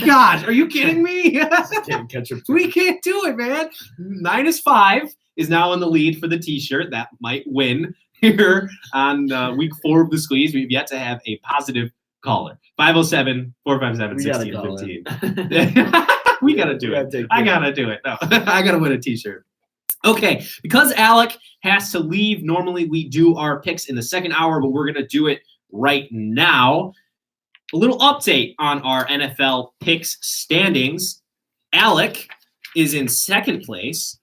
gosh, are you kidding me? Can't catch it. We can't do it, man. -5 is now in the lead for the t-shirt. That might win here on week 4 of the Squeeze. We've yet to have a positive caller. 507-457-1615. We got to do it. I got to do it. No, I got to win a t-shirt. Okay, because Alec has to leave, normally we do our picks in the second hour, but we're going to do it right now. A little update on our NFL picks standings. Alec is in second place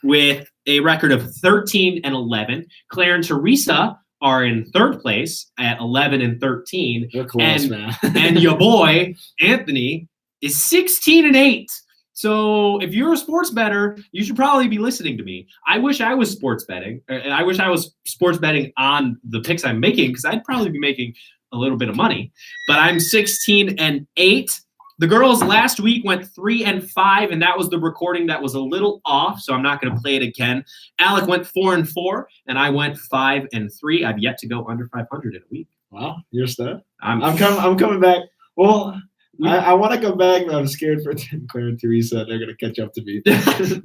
with a record of 13-11. Claire and Teresa are in third place at 11-13. They're close, man. And your boy, Anthony, is 16-8. So if you're a sports bettor, you should probably be listening to me. I wish I was sports betting. I wish I was sports betting on the picks I'm making because I'd probably be making a little bit of money. But I'm 16-8. The girls last week went 3-5, and that was the recording that was a little off, so I'm not going to play it again. Alec went 4-4, and I went 5-3. I've yet to go under 500 in a week. Wow, you're a stud. I'm I'm coming back. Well, I want to come back, but I'm scared for Claire and Teresa. They're going to catch up to me.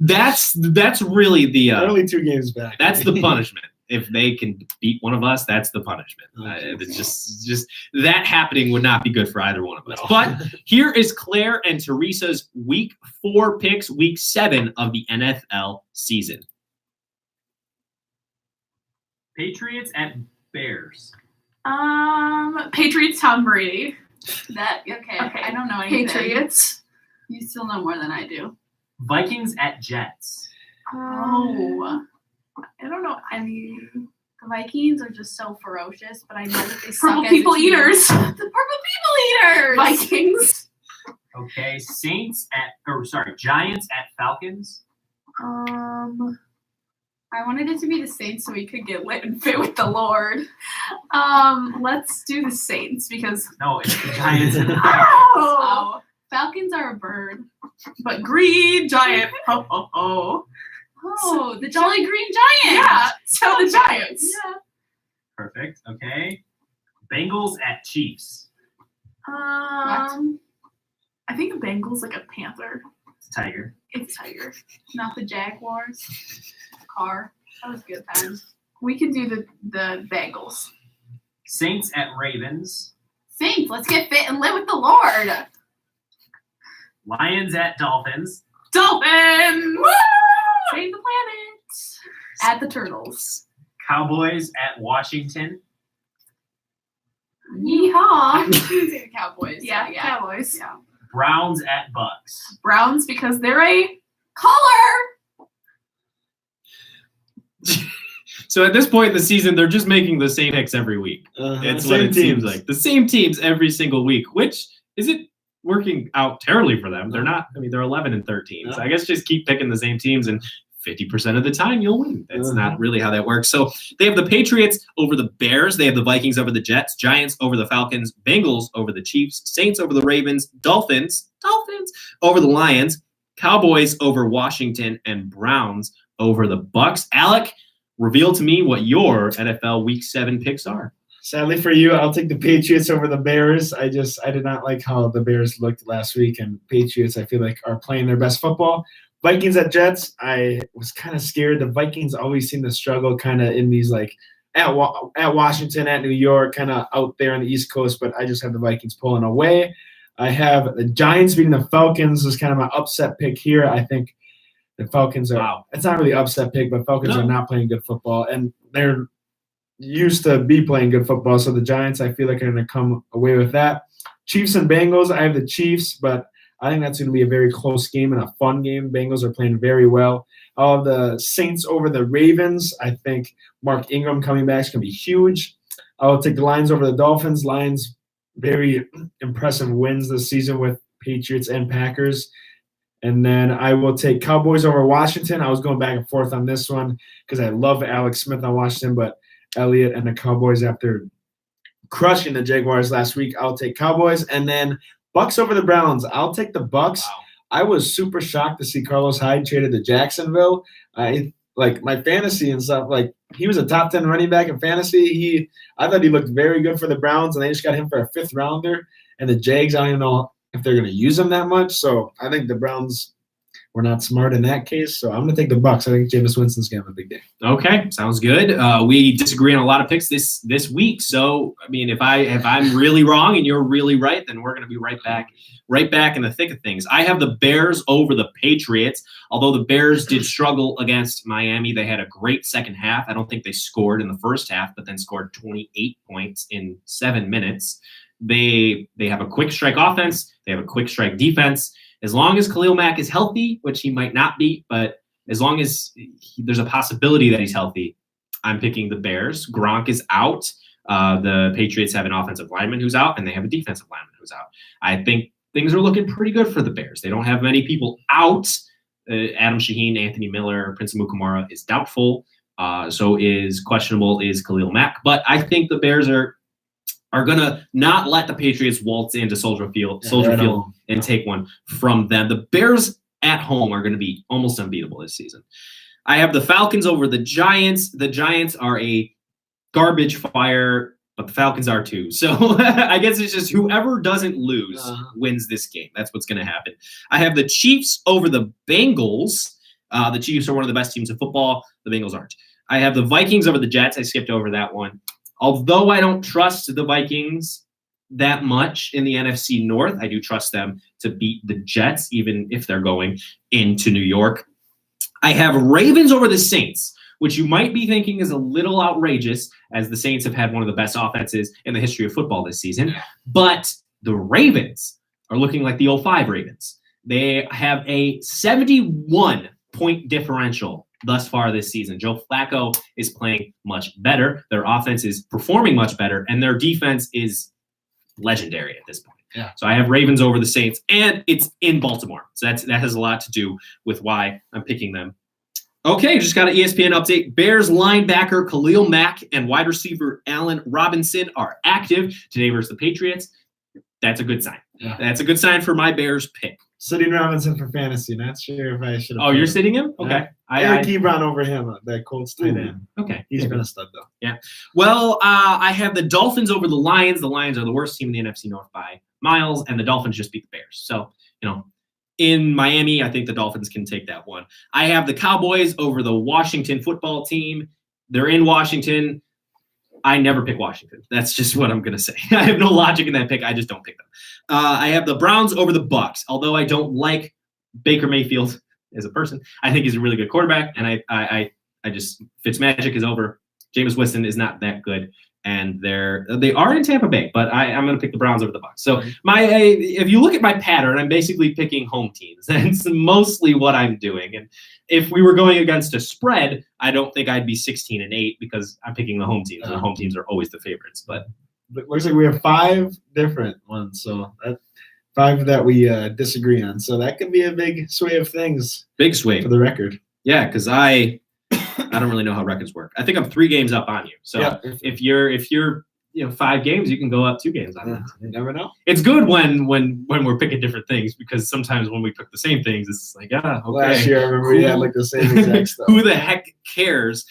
that's really the They're only 2 games back. that's the punishment. If they can beat one of us, that's the punishment. Oh, It's just that happening would not be good for either one of us. No. But here is Claire and Teresa's week 4 picks, week 7 of the NFL season. Patriots at Bears. Patriots, Tom Brady. Okay. I don't know anything. Patriots. You still know more than I do. Vikings at Jets. Oh. I don't know. I mean, the Vikings are just so ferocious, but I know that they suck Purple as a people team. eaters. The Purple People Eaters. Vikings. Okay, Giants at Falcons. I wanted it to be the Saints so we could get lit and fit with the Lord. Let's do the Saints because No, it's the Giants and the oh, Falcons are a bird. but green giant. Ho ho ho. Oh, the Jolly Green Giant. Yeah, so the Giants. Yeah. Perfect. Okay. Bengals at Chiefs. I think a Bengal's like a panther. It's Tiger. It's a tiger. Not the Jaguars. Car. That was good times. We can do the Bengals. Saints at Ravens. Saints, let's get fit and live with the Lord. Lions at Dolphins. Dolphins. Woo! Save the planet. At the Turtles. Cowboys at Washington. Yeehaw. The Cowboys. Yeah, Yeah. Cowboys. Yeah. Browns at Bucks. Browns because they're a Color. So at this point in the season, they're just making the same picks every week. It's what Same it seems teams. like. The same teams every single week, which isn't working out terribly for them. They're not. I mean, they're 11-13. So I guess just keep picking the same teams and 50% of the time you'll win. That's not really how that works. So they have the Patriots over the Bears. They have the Vikings over the Jets, Giants over the Falcons, Bengals over the Chiefs, Saints over the Ravens, Dolphins over the Lions, Cowboys over Washington, and Browns over the Bucks. Alec, reveal to me what your NFL Week 7 picks are. Sadly for you, I'll take the Patriots over the Bears. I did not like how the Bears looked last week, and Patriots I feel like are playing their best football. Vikings at Jets, I was kind of scared. The Vikings always seem to struggle kind of in these like at Washington, at New York, kind of out there on the East Coast, but I just have the Vikings pulling away. I have the Giants beating the Falcons is kind of my upset pick here. I think the Falcons are it's not really upset pick, but Falcons are not playing good football, and they're used to be playing good football. So the Giants, I feel like, are going to come away with that. Chiefs and Bengals, I have the Chiefs, but I think that's going to be a very close game and a fun game. Bengals are playing very well. I'll have the Saints over the Ravens. I think Mark Ingram coming back is going to be huge. I'll take the Lions over the Dolphins. Lions, very impressive wins this season with Patriots and Packers. And then I will take Cowboys over Washington. I was going back and forth on this one because I love Alex Smith on Washington, but Elliott and the Cowboys, after crushing the Jaguars last week, I'll take Cowboys. And then Bucks over the Browns. I'll take the Bucks. Wow. I was super shocked to see Carlos Hyde traded to Jacksonville. Like my fantasy and stuff, like he was a top 10 running back in fantasy. I thought he looked very good for the Browns, and they just got him for a 5th rounder. And the Jags, I don't even know if they're going to use him that much. So I think the Browns were not smart in that case. So I'm going to take the Bucks. I think Jameis Winston's going to have a big day. Okay, sounds good. We disagree on a lot of picks this week. So I mean, if I'm really wrong and you're really right, then we're going to be right back in the thick of things. I have the Bears over the Patriots. Although the Bears did struggle against Miami, they had a great second half. I don't think they scored in the first half, but then scored 28 points in 7 minutes. They have a quick strike offense. They have a quick strike defense. As long as Khalil Mack is healthy, which he might not be, but as long as there's a possibility that he's healthy, I'm picking the Bears. Gronk is out. The Patriots have an offensive lineman who's out, and they have a defensive lineman who's out. I think things are looking pretty good for the Bears. They don't have many people out. Adam Shaheen, Anthony Miller, Prince Amukamara is doubtful. So is questionable is Khalil Mack. But I think the Bears are going to not let the Patriots waltz into Soldier Field and take one from them. The Bears at home are going to be almost unbeatable this season. I have the Falcons over the Giants. The Giants are a garbage fire, but the Falcons are too. So I guess it's just whoever doesn't lose wins this game. That's what's going to happen. I have the Chiefs over the Bengals. The Chiefs are one of the best teams in football. The Bengals aren't. I have the Vikings over the Jets. I skipped over that one. Although I don't trust the Vikings that much in the NFC North, I do trust them to beat the Jets, even if they're going into New York. I have Ravens over the Saints, which you might be thinking is a little outrageous, as the Saints have had one of the best offenses in the history of football this season. But the Ravens are looking like the 05 Ravens. They have a 71-point differential thus far this season. Joe Flacco is playing much better. Their offense is performing much better, and their defense is legendary at this point. Yeah. So I have Ravens over the Saints, and it's in Baltimore. So that has a lot to do with why I'm picking them. Okay, just got an ESPN update. Bears linebacker Khalil Mack and wide receiver Allen Robinson are active today versus the Patriots. That's a good sign. Yeah. That's a good sign for my Bears pick. Sitting Robinson for fantasy. Not sure if I should have. Oh, you're sitting him? Okay. I keep Ebron over him, that Colts tight end. Okay. He's been a stud, though. Yeah. Well, I have the Dolphins over the Lions. The Lions are the worst team in the NFC North by miles, and the Dolphins just beat the Bears. So, in Miami, I think the Dolphins can take that one. I have the Cowboys over the Washington football team. They're in Washington. I never pick Washington. That's just what I'm going to say. I have no logic in that pick. I just don't pick them. I have the Browns over the Bucks. Although I don't like Baker Mayfield as a person, I think he's a really good quarterback. And I just Fitzmagic is over. Jameis Winston is not that good. And they are in Tampa Bay, but I'm going to pick the Browns over the Bucks. So if you look at my pattern, I'm basically picking home teams. That's mostly what I'm doing. And if we were going against a spread, I don't think I'd be 16-8 because I'm picking the home teams, and the home teams are always the favorites. But it looks like we have 5 different ones, so 5 that we disagree on. So that could be a big sway of things. Big sway for the record. Yeah, because I don't really know how records work. I think I'm 3 games up on you. So Yeah. if you're 5 games, you can go up 2 games on that. You never know. It's good when we're picking different things, because sometimes when we pick the same things, it's like, okay. Last year, I remember we had like the same exact stuff. Who the heck cares?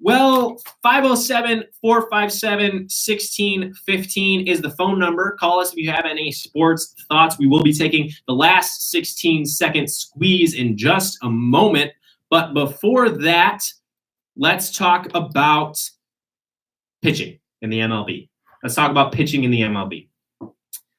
Well, 507-457-1615 is the phone number. Call us if you have any sports thoughts. We will be taking the last 16-second squeeze in just a moment. But before that, let's talk about pitching in the MLB. Let's talk about pitching in the MLB.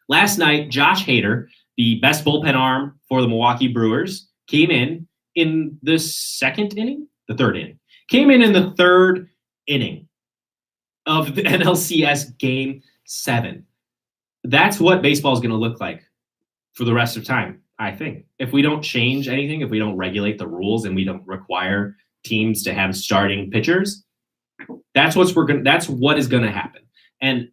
Last night, Josh Hader, the best bullpen arm for the Milwaukee Brewers, came in the 2nd inning, the 3rd inning. Came in the 3rd inning of the NLCS Game 7. That's what baseball is going to look like for the rest of time, I think. If we don't change anything, if we don't regulate the rules and we don't require teams to have starting pitchers, that's what is going to happen. And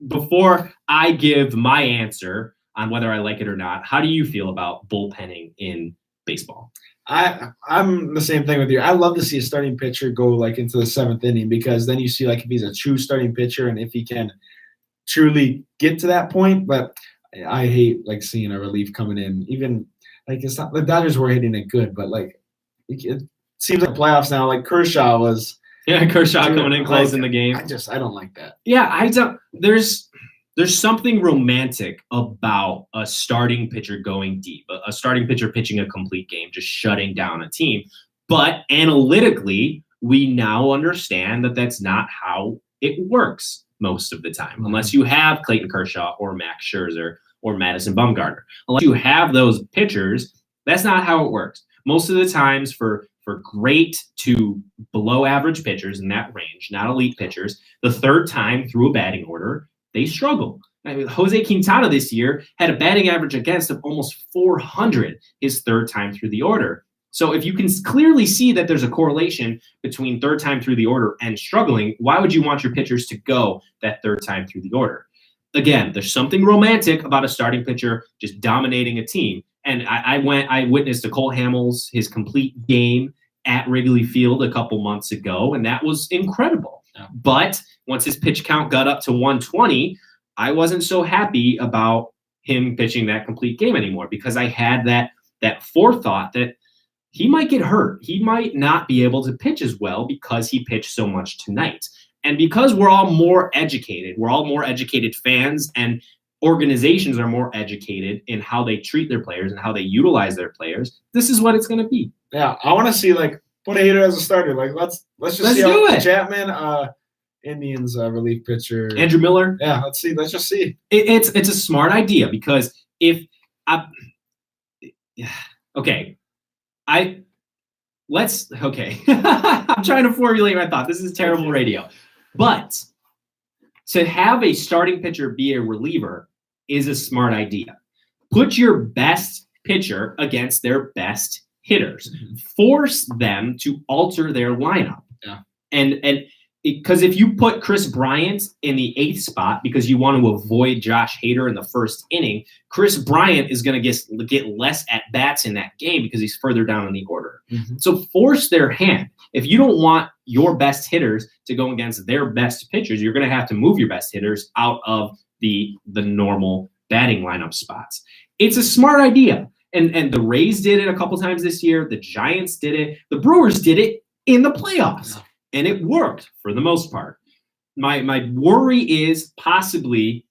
before I give my answer on whether I like it or not, how do you feel about bullpenning in baseball? I'm the same thing with you. I love to see a starting pitcher go like into the 7th inning, because then you see like if he's a true starting pitcher and if he can truly get to that point. But I hate like seeing a relief coming in. Even like it's not the Dodgers were hitting it good, but like it seems like playoffs now. Like Kershaw was. Yeah, Kershaw coming in, closing the game. I don't like that. Yeah, I don't. There's something romantic about a starting pitcher going deep, a starting pitcher pitching a complete game, just shutting down a team. But analytically, we now understand that that's not how it works most of the time, unless you have Clayton Kershaw or Max Scherzer or Madison Bumgarner. Unless you have those pitchers, that's not how it works. Most of the times for great to below average pitchers in that range, not elite pitchers, the 3rd time through a batting order, they struggle. I mean, Jose Quintana this year had a batting average against of almost 400 his 3rd time through the order. So if you can clearly see that there's a correlation between 3rd time through the order and struggling, why would you want your pitchers to go that 3rd time through the order? Again, there's something romantic about a starting pitcher just dominating a team. And I witnessed Cole Hamels, his complete game at Wrigley Field a couple months ago, and that was incredible. Yeah. But once his pitch count got up to 120, I wasn't so happy about him pitching that complete game anymore, because I had that forethought that he might get hurt. He might not be able to pitch as well because he pitched so much tonight. And because we're all more educated fans, and organizations are more educated in how they treat their players and how they utilize their players, this is what it's going to be. Yeah, I want to see like put Hader as a starter. Like let's just see do how it. Chapman, Indians relief pitcher, Andrew Miller. Yeah, let's just see. It's a smart idea, because I'm trying to formulate my thought. This is terrible radio, but to have a starting pitcher be a reliever is a smart idea. Put your best pitcher against their best hitters. Force them to alter their lineup. Yeah. And because if you put Chris Bryant in the 8th spot because you want to avoid Josh Hader in the 1st inning, Chris Bryant is going to get less at-bats in that game because he's further down in the order. Mm-hmm. So force their hand. If you don't want your best hitters to go against their best pitchers, you're going to have to move your best hitters out of the normal batting lineup spots. It's a smart idea. And the Rays did it a couple times this year. The Giants did it. The Brewers did it in the playoffs. And it worked for the most part. My worry is possibly,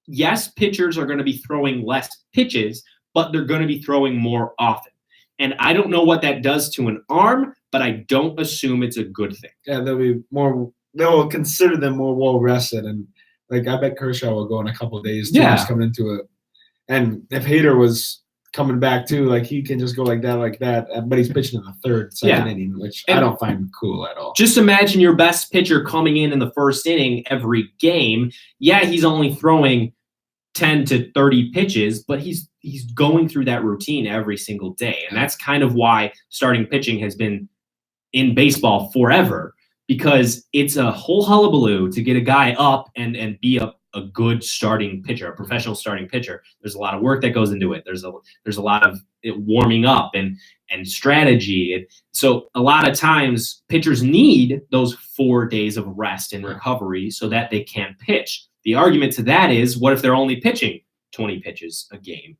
yes, pitchers are going to be throwing less pitches, but they're going to be throwing more often. And I don't know what that does to an arm, but I don't assume it's a good thing. Yeah, they'll consider them more well rested, and like I bet Kershaw will go in a couple of days too. Yeah. Just coming into it. And if Hader was coming back too, like he can just go like that, but he's pitching in the second inning, which I don't find cool at all. Just imagine your best pitcher coming in the 1st inning every game. Yeah, he's only throwing 10 to 30 pitches, but he's going through that routine every single day. And that's kind of why starting pitching has been in baseball forever, because it's a whole hullabaloo to get a guy up and be a good starting pitcher, a professional starting pitcher. There's a lot of work that goes into it. There's a lot of it warming up and strategy. And so a lot of times pitchers need those 4 days of rest and recovery so that they can pitch. The argument to that is, what if they're only pitching 20 pitches a game?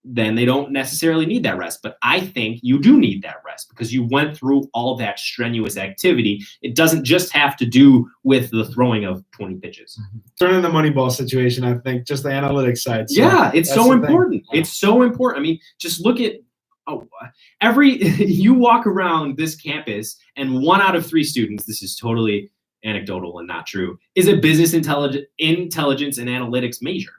Then they don't necessarily need that rest. But I think you do need that rest because you went through all that strenuous activity. It doesn't just have to do with the throwing of 20 pitches. Turning the Moneyball situation, I think, just the analytics side. So yeah, it's that's so the thing. important. Yeah. It's so important. I mean, just look at you walk around this campus and 1 out of 3 students, this is totally anecdotal and not true, is a business intelligence and analytics major.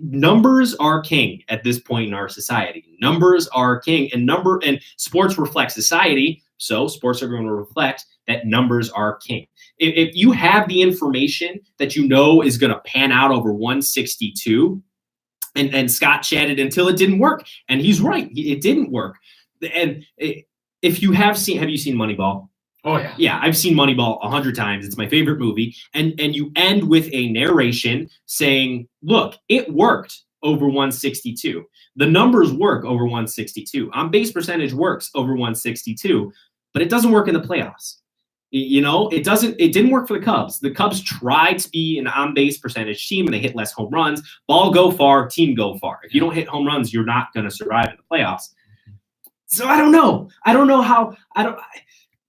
Numbers are king at this point in our society. Numbers are king, and sports reflect society. So sports are going to reflect that numbers are king. If you have the information that you know is going to pan out over 162, and Scott chatted until it didn't work, and he's right, it didn't work. And if you have you seen Moneyball? Oh yeah. Yeah, I've seen Moneyball 100 times. It's my favorite movie. And you end with a narration saying, look, it worked over 162. The numbers work over 162. On base percentage works over 162, but it doesn't work in the playoffs. You know, it didn't work for the Cubs. The Cubs tried to be an on-base percentage team, and they hit less home runs. Ball go far, team go far. If you don't hit home runs, you're not going to survive in the playoffs. So I don't know.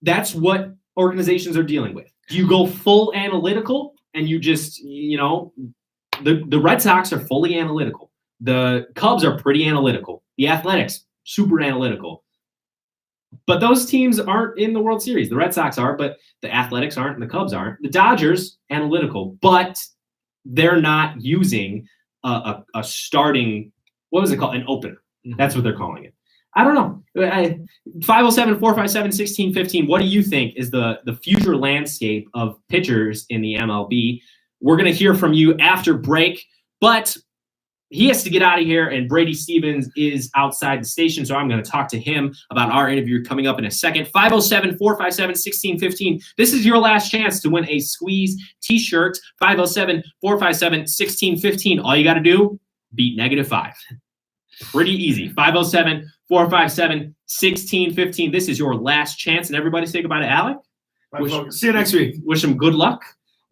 That's what organizations are dealing with. Do you go full analytical and you just, the Red Sox are fully analytical. The Cubs are pretty analytical. The Athletics, super analytical. But those teams aren't in the World Series. The Red Sox are, but the Athletics aren't and the Cubs aren't. The Dodgers, analytical, but they're not using a starting, what was it called? An opener. That's what they're calling it. I don't know. 507-457-1615. What do you think is the future landscape of pitchers in the MLB? We're going to hear from you after break, but he has to get out of here, and Brady Stevens is outside the station, so I'm going to talk to him about our interview coming up in a second. 507-457-1615. This is your last chance to win a Squeeze t-shirt. 507-457-1615. All you got to do, beat -5. Pretty easy. 507-457-1615. This is your last chance. And everybody say goodbye to Alec. See you next week. Wish him good luck.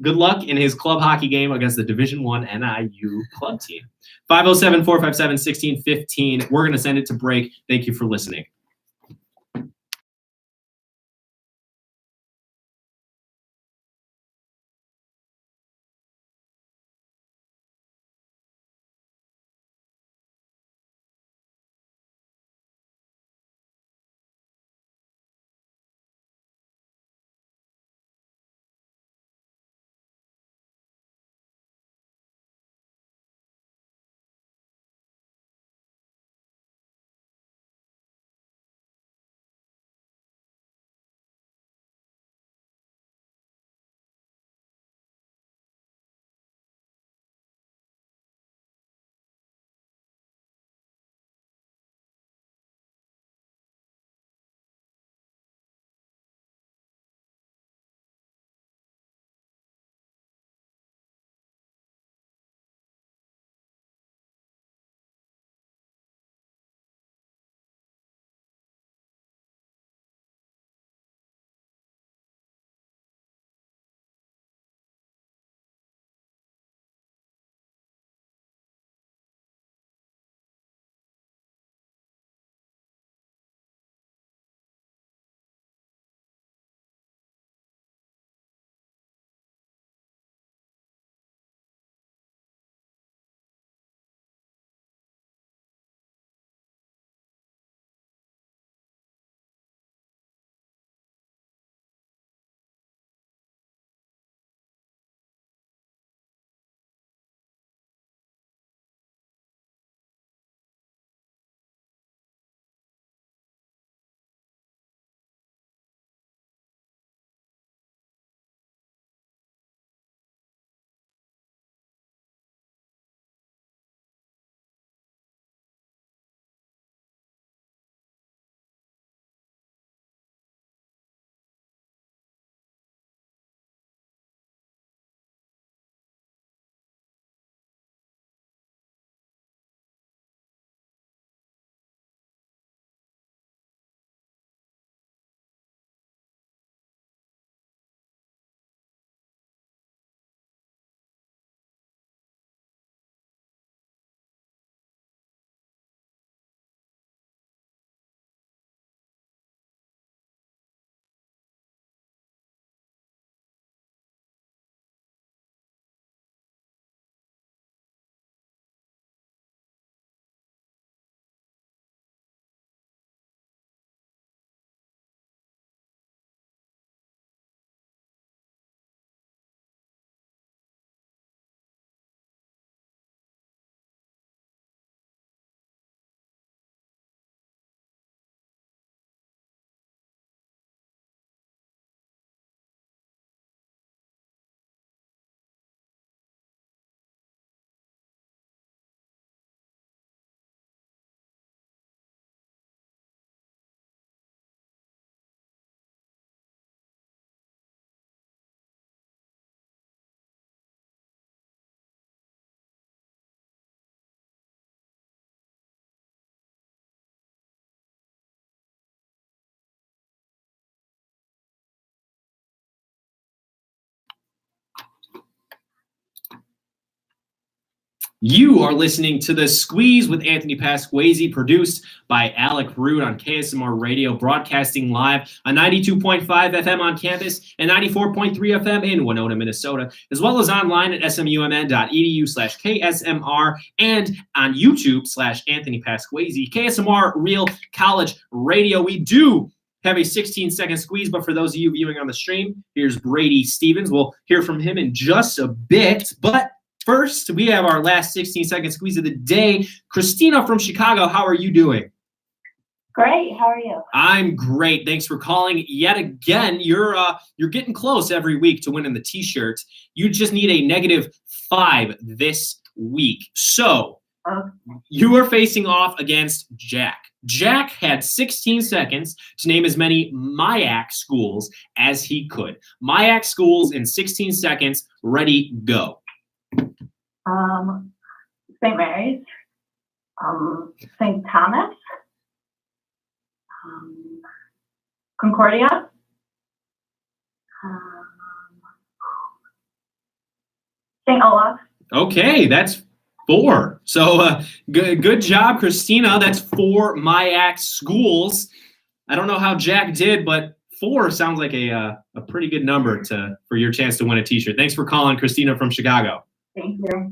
Good luck in his club hockey game against the Division I NIU club team. 507-457-1615. We're going to send it to break. Thank you for listening. You are listening to The Squeeze with Anthony Pasquazi, produced by Alec Root on KSMR Radio, broadcasting live on 92.5 FM on campus and 94.3 FM in Winona, Minnesota, as well as online at smumn.edu/KSMR and on YouTube/Anthony Pasquazi, KSMR Real College Radio. We do have a 16-second squeeze, but for those of you viewing on the stream, here's Brady Stevens. We'll hear from him in just a bit, but first, we have our last 16-second squeeze of the day. Christina from Chicago, how are you doing? Great. How are you? I'm great. Thanks for calling yet again. You're getting close every week to winning the T-shirt. You just need a -5 this week. So you are facing off against Jack. Jack had 16 seconds to name as many MIAC schools as he could. MIAC schools in 16 seconds. Ready, go. St. Mary's, St. Thomas, Concordia, St. Olaf. Okay, that's 4. So good job, Christina. That's 4 MIAC schools. I don't know how Jack did, but 4 sounds like a pretty good number for your chance to win a T-shirt. Thanks for calling, Christina from Chicago. Thank you.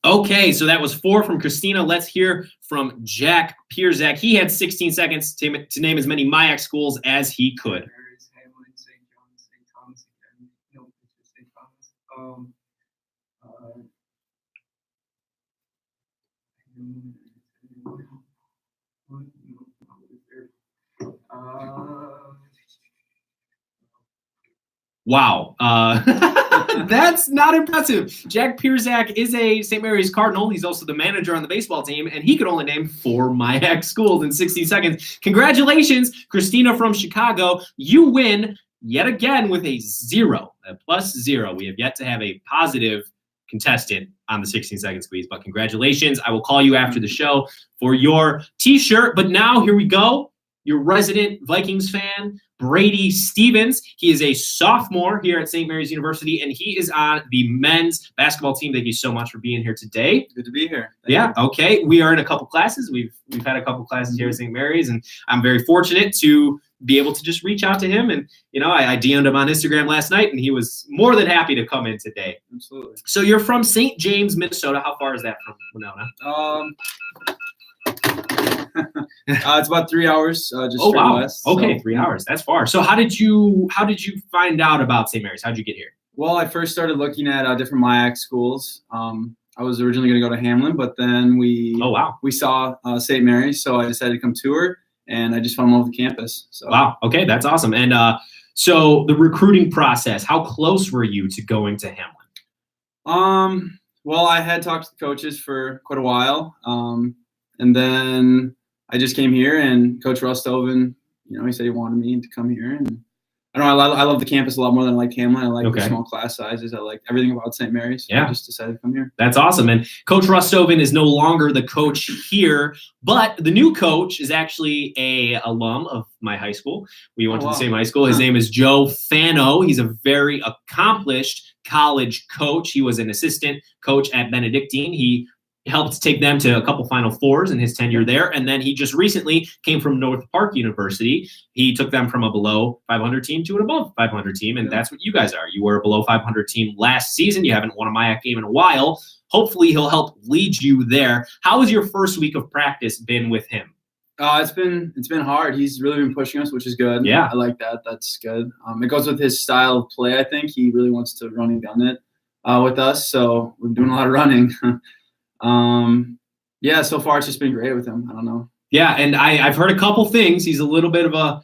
Okay, so that was 4 from Christina. Let's hear from Jack Pierzak. He had 16 seconds to name as many MIAC schools as he could. Mary's, Hamlin, St. John, St. Thomas Academy. No, it's just St. Thomas. Wow. That's not impressive. Jack Pierzak is a St. Mary's Cardinal. He's also the manager on the baseball team, and he could only name 4 MIAC schools in 60 seconds. Congratulations, Christina from Chicago. You win yet again with a 0, a +0. We have yet to have a positive contestant on the 16-second squeeze, but congratulations. I will call you after the show for your T-shirt. But now, here we go. Your resident Vikings fan, Brady Stevens. He is a sophomore here at St. Mary's University, and he is on the men's basketball team. Thank you so much for being here today. Good to be here. Yeah, okay. We are in a couple classes. We've had a couple classes here at St. Mary's, and I'm very fortunate to be able to just reach out to him. And, I DM'd him on Instagram last night, and he was more than happy to come in today. Absolutely. So you're from St. James, Minnesota. How far is that from Winona? It's about 3 hours, just Oh, straight wow. west. Okay, So, 3 hours. That's far. So how did you find out about St. Mary's? How did you get here? Well, I first started looking at different MIAC schools. I was originally going to go to Hamlin, but then we saw St. Mary's, so I decided to come tour, and I just fell in love with the campus. So. Wow. Okay, that's awesome. And so the recruiting process, how close were you to going to Hamlin? Well, I had talked to the coaches for quite a while, and then I just came here, and Coach Rustoven, he said he wanted me to come here, and I don't know, I love the campus a lot more than I like Hamlin. I like the small class sizes. I like everything about St. Mary's. So I just decided to come here. That's awesome. And Coach Rustoven is no longer the coach here, but the new coach is actually a alum of my high school. We went to the same high school. His name is Joe Fano. He's a very accomplished college coach. He was an assistant coach at Benedictine. He helped take them to a couple Final Fours in his tenure there. And then he just recently came from North Park University. He took them from a below 500 team to an above 500 team. And that's what you guys are. You were a below 500 team last season. You haven't won a MIAC game in a while. Hopefully he'll help lead you there. How has your first week of practice been with him? It's been hard. He's really been pushing us, which is good. Yeah. I like that. That's good. It goes with his style of play, I think. He really wants to run and gun it with us. So we're doing a lot of running. So far it's just been great with him. I don't know. Yeah, and I've heard a couple things. He's a little bit of a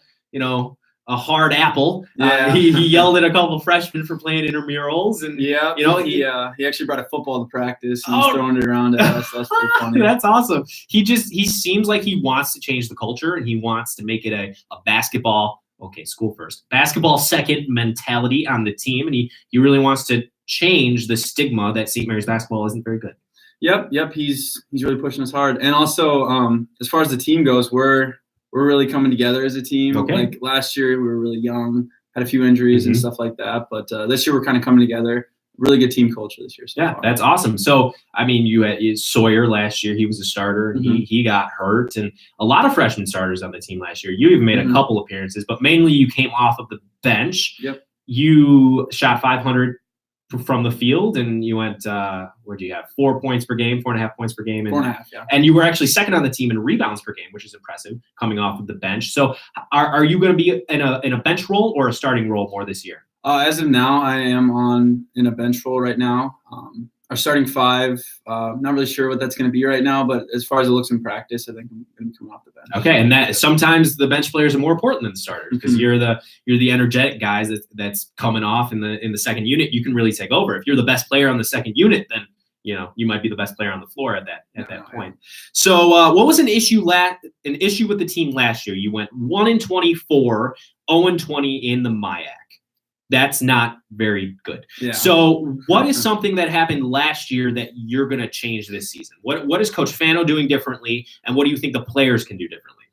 hard apple. Yeah. He yelled at a couple freshmen for playing intramurals, and he actually brought a football to practice and was throwing it around at us. That's pretty funny. That's awesome. He seems like he wants to change the culture, and he wants to make it a basketball, school first, basketball second mentality on the team, and he really wants to change the stigma that St. Mary's basketball isn't very good. Yep. He's really pushing us hard. And also, as far as the team goes, we're really coming together as a team. Okay. Like last year, we were really young, had a few injuries and stuff like that. But this year, we're kind of coming together. really good team culture this year. So Yeah, far. that's awesome. So, I mean, you had Sawyer last year. He was a starter, and he got hurt, and a lot of freshman starters on the team last year. You even made a couple appearances, but mainly you came off of the bench. Yep. You shot 500 from the field, and you went. Where do you have 4 points per game, 4.5 points per game, and 4.5, yeah. And you were actually second on the team in rebounds per game, which is impressive, coming off of the bench. So, are you going to be in a bench role or a starting role more this year? As of now, I am in a bench role right now. Our starting five, not really sure what that's going to be right now, but as far as it looks in practice, I think I'm going to come off the bench. Okay, and that sometimes the bench players are more important than the starters because you're the energetic guys that's coming off in the second unit. You can really take over. If you're the best player on the second unit, then you might be the best player on the floor at that point. So, what was an issue with the team last year? You went 1-24, 0-20 in the MIAC. That's not very good. Yeah. So what is something that happened last year that you're going to change this season? What is Coach Fano doing differently, and what do you think the players can do differently?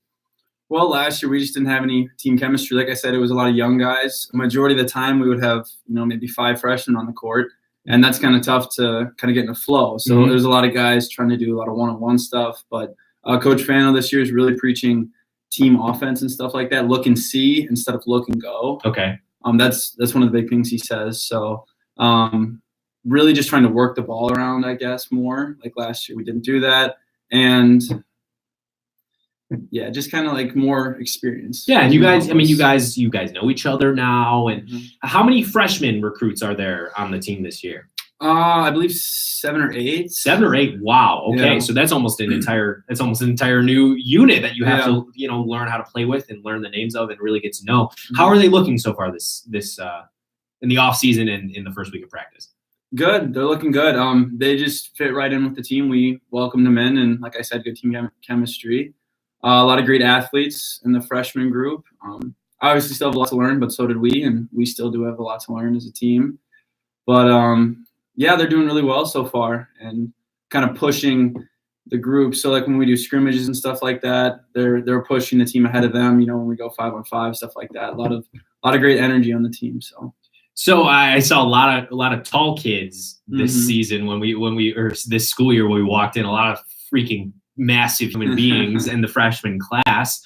Well, last year we just didn't have any team chemistry. Like I said, it was a lot of young guys. A majority of the time we would have, maybe 5 freshmen on the court, and that's kind of tough to kind of get in a flow. So there's a lot of guys trying to do a lot of one-on-one stuff, but Coach Fano this year is really preaching team offense and stuff like that. Look and see instead of look and go. Okay. That's one of the big things he says. So really just trying to work the ball around, I guess, more. Like last year we didn't do that. And yeah, just kind of like more experience. Yeah, and you guys know each other now. And how many freshman recruits are there on the team this year? I believe 7 or 8. 7 or 8. Wow. Okay, so that's almost an entire new unit that you have to learn how to play with and learn the names of and really get to know. How are they looking so far this in the off season and in the first week of practice? Good. They're looking good. They just fit right in with the team. We welcomed them in, and like I said, good team chemistry. A lot of great athletes in the freshman group. Obviously, still have a lot to learn, but so did we, and we still do have a lot to learn as a team. But yeah, they're doing really well so far and kind of pushing the group. So like when we do scrimmages and stuff like that, they're pushing the team ahead of them. When we go 5-on-5, stuff like that. A lot of great energy on the team. So I saw a lot of tall kids this season when we or this school year when we walked in. A lot of freaking massive human beings in the freshman class.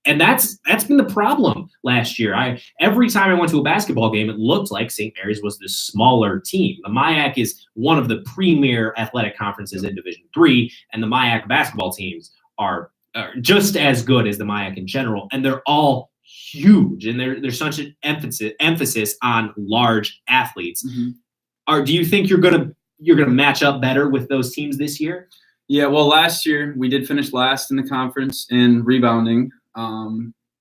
And that's been the problem last year. Every time I went to a basketball game, it looked like St. Mary's was the smaller team. The MIAC is one of the premier athletic conferences in Division III, and the MIAC basketball teams are just as good as the MIAC in general, and they're all huge. And there's such an emphasis on large athletes. Do you think you're gonna match up better with those teams this year? Yeah. Well, last year we did finish last in the conference in rebounding.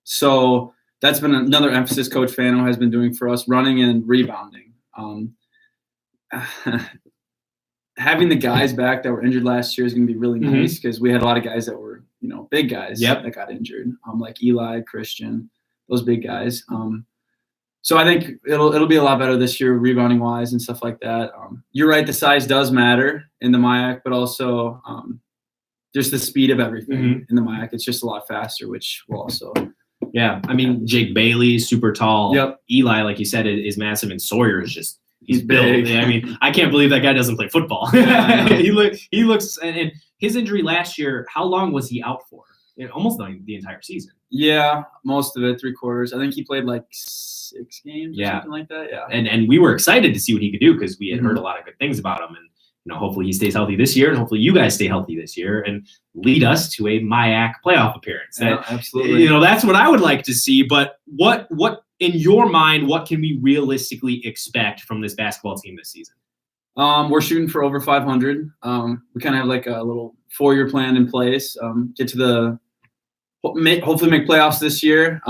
So that's been another emphasis Coach Fano has been doing for us, running and rebounding. Having the guys back that were injured last year is going to be really nice because we had a lot of guys that were, big guys that got injured, like Eli, Christian, those big guys. So I think it'll be a lot better this year, rebounding wise and stuff like that. You're right, the size does matter in the MIAC, but also just the speed of everything in the MIAC. It's just a lot faster, which will also. Yeah, I mean, Jake Bailey, super tall. Yep. Eli, like you said, is massive, and Sawyer is just he's big. built. I mean, I can't believe that guy doesn't play football. Yeah, he looks, and his injury last year. How long was he out for? Almost the entire season. Yeah, most of it, 3/4. I think he played like 6 games or something like that. Yeah. And we were excited to see what he could do because we had heard a lot of good things about him. And hopefully he stays healthy this year, and hopefully you guys stay healthy this year and lead us to a MIAC playoff appearance. Yeah, absolutely. That's what I would like to see. But what in your mind, what can we realistically expect from this basketball team this season? We're shooting for over 500. We kind of have like a little 4-year plan in place. Get to hopefully make playoffs this year.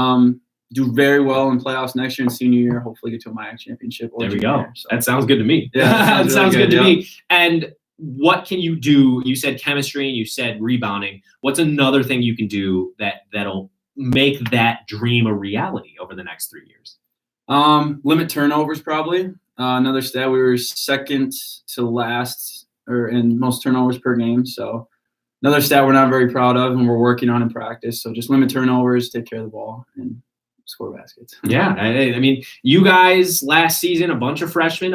Do very well in playoffs next year and senior year. Hopefully get to a MIAC championship. There we go. So. That sounds good to me. Yeah, that sounds really good to me. And what can you do? You said chemistry and you said rebounding. What's another thing you can do that'll make that dream a reality over the next 3 years? Limit turnovers probably. Another stat, we were second to last in most turnovers per game. So another stat we're not very proud of and we're working on in practice. So just limit turnovers, take care of the ball, and score baskets. Yeah, I mean, you guys last season, a bunch of freshmen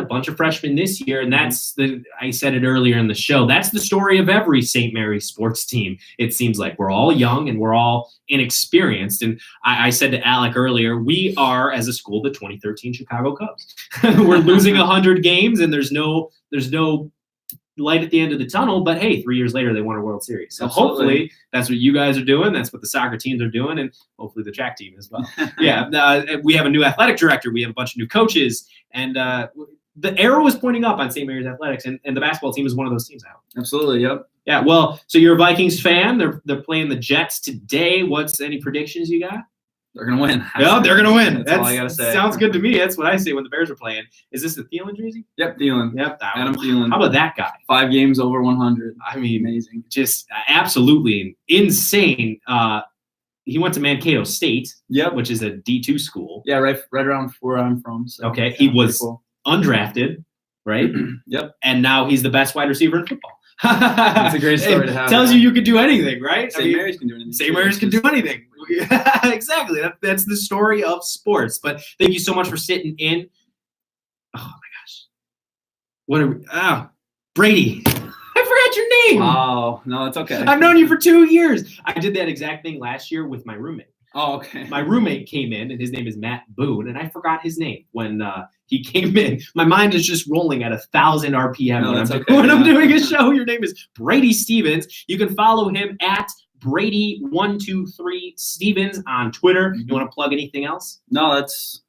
this year, and that's I said it earlier in the show, that's the story of every St. Mary's sports team. It seems like we're all young and we're all inexperienced. And I said to Alec earlier, we are, as a school, the 2013 Chicago Cubs. We're losing 100 games, and there's no light at the end of the tunnel, but hey, 3 years later they won a World Series. So Absolutely. hopefully that's what you guys are doing. That's what the soccer teams are doing, and hopefully the track team as well. We have a new athletic director. We have a bunch of new coaches, and the arrow is pointing up on St. Mary's athletics, and the basketball team is one of those teams now. Absolutely. Yep. Yeah. Well, so you're a Vikings fan. They're playing the Jets today. What's any predictions you got? They're gonna win. Yeah, they're gonna win. That's all I gotta say. Sounds good to me. That's what I say when the Bears are playing. Is this the Thielen jersey? Yep. Thielen. Yep. Adam Thielen. How about that guy? 5 games over 100. I mean, Amazing. just absolutely insane. He went to Mankato State, Yep. which is a D2 school. Yeah. Right around where I'm from. So, Okay, yeah, he pretty was cool. undrafted, right? Yep. And now he's the best wide receiver in football. That's a great story It to have. tells you could do anything, right? St. Mary's can do anything. St. Mary's can do anything. Exactly. That's the story of sports. But thank you so much for sitting in. Oh my gosh. What are we? Brady. I forgot your name. Oh no, it's okay. I've known you for 2 years. I did that exact thing last year with my roommate. Oh, okay. My roommate came in, and his name is Matt Boone, and I forgot his name when he came in. My mind is just rolling at 1,000 RPM No, when, that's I'm, okay, when I'm yeah. doing a show. Your name is Brady Stevens. You can follow him at Brady123 Stevens on Twitter. You want to plug anything else? No, that's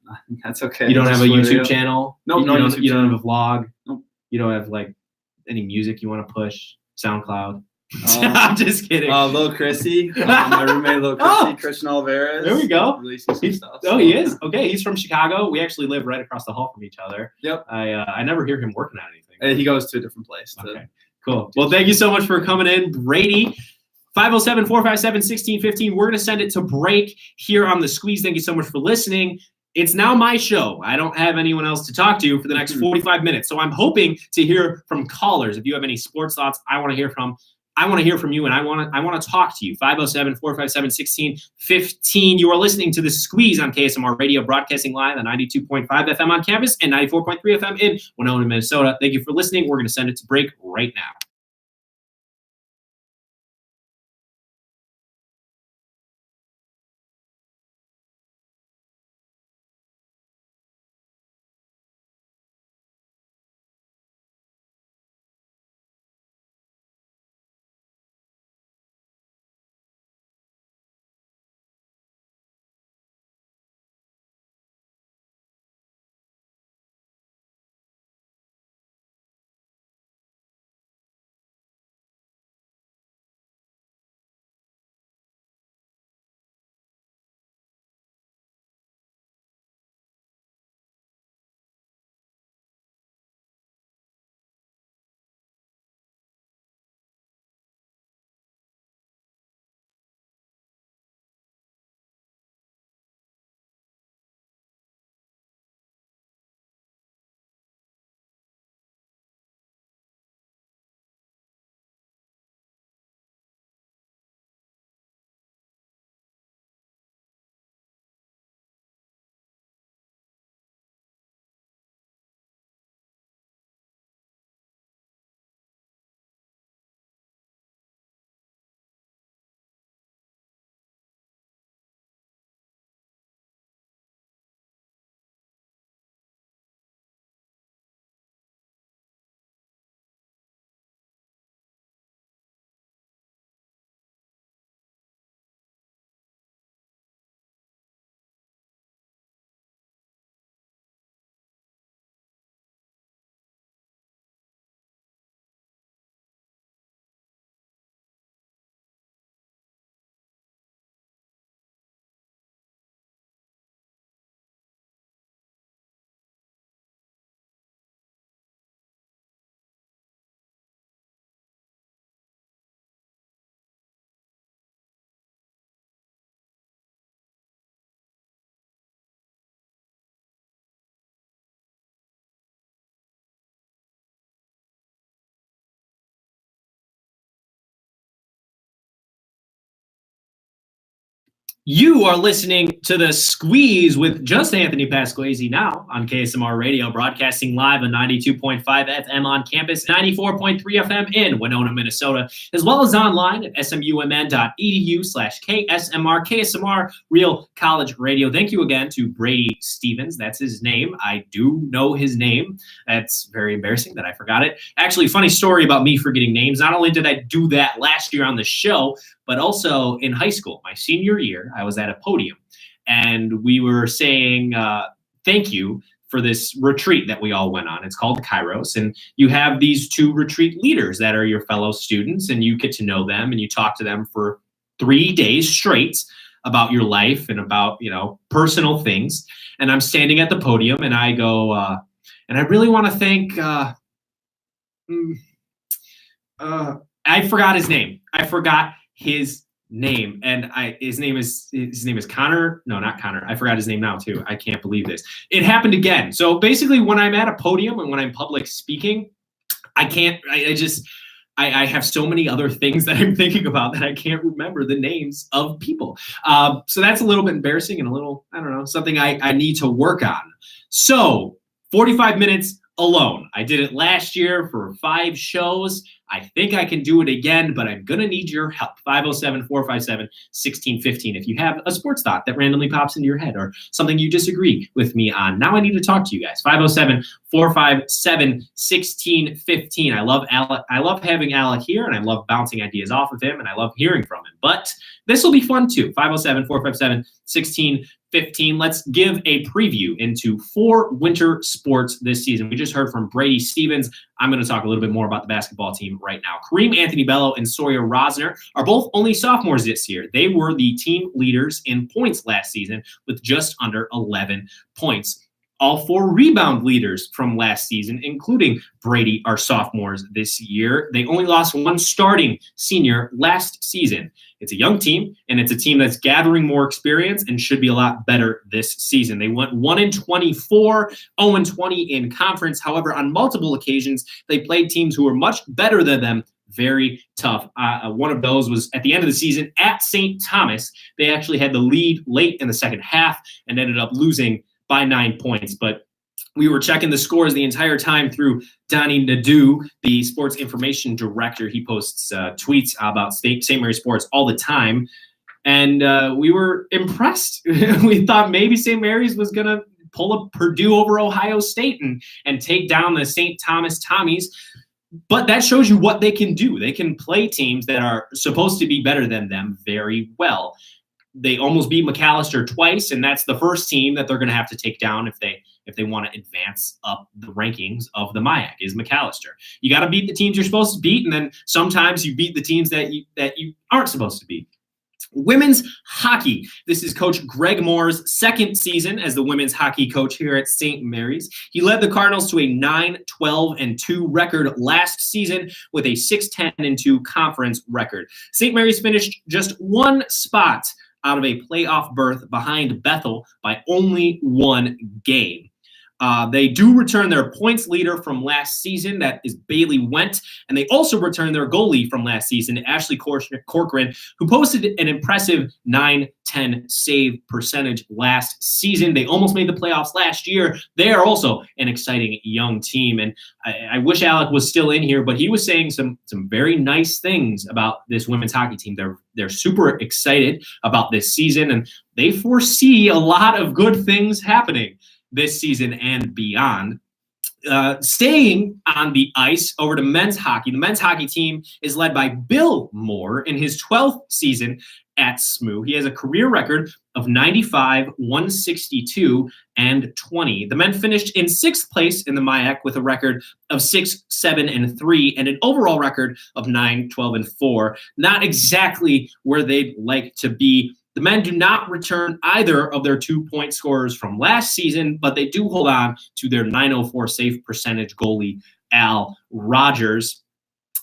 okay. You don't have a Just YouTube what it is. channel? Nope, you no don't, YouTube you don't channel. have a vlog? Nope. You don't have like any music you want to push? SoundCloud? Oh. I'm just kidding. Lil Chrissy, my roommate Lil Chrissy, Oh. Christian Alvarez. There we go. Releasing some stuff. Oh, he is? Okay, he's from Chicago. We actually live right across the hall from each other. Yep. I never hear him working on anything. He goes to a different place. Okay, cool. Well, thank you so much for coming in, Brady. 507-457-1615. We're going to send it to break here on The Squeeze. Thank you so much for listening. It's now my show. I don't have anyone else to talk to for the next 45 minutes. So I'm hoping to hear from callers. If you have any sports thoughts I want to hear from you, and I want to talk to you. 507-457-1615. You are listening to The Squeeze on KSMR Radio, broadcasting live on 92.5 FM on campus and 94.3 FM in Winona, Minnesota. Thank you for listening. We're going to send it to break right now. You are listening to the Squeeze with just Anthony Pasquesi now on KSMR Radio, broadcasting live on 92.5 FM on campus, 94.3 FM in Winona, Minnesota, as well as online at smumn.edu/KSMR, KSMR Real College Radio. Thank you again to Brady Stevens. That's his name. I do know his name. That's very embarrassing that I forgot it. Actually, funny story about me forgetting names. Not only did I do that last year on the show, but also in high school, my senior year, I was at a podium and we were saying thank you for this retreat that we all went on. It's called Kairos, and you have these two retreat leaders that are your fellow students, and you get to know them and you talk to them for 3 days straight about your life and about, personal things. And I'm standing at the podium and I go, and I really want to thank, I forgot his name. And his name is Connor. No, not Connor. I forgot his name now too. I can't believe this. It happened again. So basically when I'm at a podium and when I'm public speaking, I have so many other things that I'm thinking about that I can't remember the names of people. So that's a little bit embarrassing and a little, something I need to work on. So 45 minutes alone. I did it last year for 5 shows. I think I can do it again, but I'm going to need your help. 507-457-1615. If you have a sports thought that randomly pops into your head or something you disagree with me on, now I need to talk to you guys. 507-457-1615. I love Alec. I love having Alec here, and I love bouncing ideas off of him, and I love hearing from him. But this will be fun too. 507-457-1615. Let's give a preview into 4 winter sports this season. We just heard from Brady Stevens. I'm going to talk a little bit more about the basketball team right now. Kareem Anthony Bello and Sawyer Rosner are both only sophomores this year. They were the team leaders in points last season with just under 11 points. All 4 rebound leaders from last season, including Brady, are sophomores this year. They only lost 1 starting senior last season. It's a young team, and it's a team that's gathering more experience and should be a lot better this season. They went 1-24, 0-20 in conference. However, on multiple occasions, they played teams who were much better than them. Very tough. One of those was at the end of the season at St. Thomas. They actually had the lead late in the second half and ended up losing by 9 points. But we were checking the scores the entire time through Donnie Nadeau, the sports information director. He posts tweets about St. Mary's sports all the time. And we were impressed. We thought maybe St. Mary's was going to pull a Purdue over Ohio State and take down the St. Thomas Tommies. But that shows you what they can do. They can play teams that are supposed to be better than them very well. They almost beat McAllister twice, and that's the first team that they're going to have to take down if they want to advance up the rankings of the MIAC is McAllister. You got to beat the teams you're supposed to beat, and then sometimes you beat the teams that you aren't supposed to beat. Women's hockey. This is Coach Greg Moore's second season as the women's hockey coach here at St. Mary's. He led the Cardinals to a 9-12-2 record last season with a 6-10-2 conference record. St. Mary's finished just 1 spot out of a playoff berth behind Bethel by only 1 game. They do return their points leader from last season, that is Bailey Went, and they also return their goalie from last season, Ashley Corcoran, who posted an impressive 9-10 save percentage last season. They almost made the playoffs last year. They are also an exciting young team, and I wish Alec was still in here, but he was saying some very nice things about this women's hockey team. They're super excited about this season, and they foresee a lot of good things happening this season and beyond. Staying on the ice over to men's hockey. The men's hockey team is led by Bill Moore in his 12th season at SMU. He has a career record of 95, 162, and 20. The men finished in 6th place in the MIAC with a record of 6, 7, and 3, and an overall record of 9, 12, and 4. Not exactly where they'd like to be. The men do not return either of their 2-point scorers from last season, but they do hold on to their .904 save percentage goalie, Al Rogers.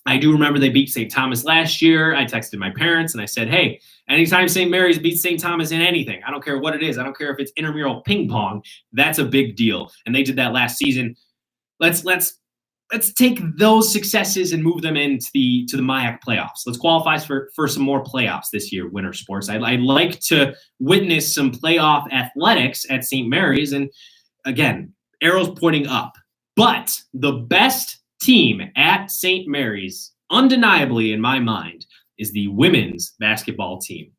I do remember they beat St. Thomas last year. I texted my parents and I said, hey, anytime St. Mary's beats St. Thomas in anything, I don't care what it is. I don't care if it's intramural ping pong. That's a big deal. And they did that last season. Let's let's take those successes and move them into the MIAC playoffs. Let's qualify for some more playoffs this year, Winter Sports. I'd like to witness some playoff athletics at St. Mary's, and again, arrows pointing up. But the best team at St. Mary's, undeniably in my mind, is the women's basketball team.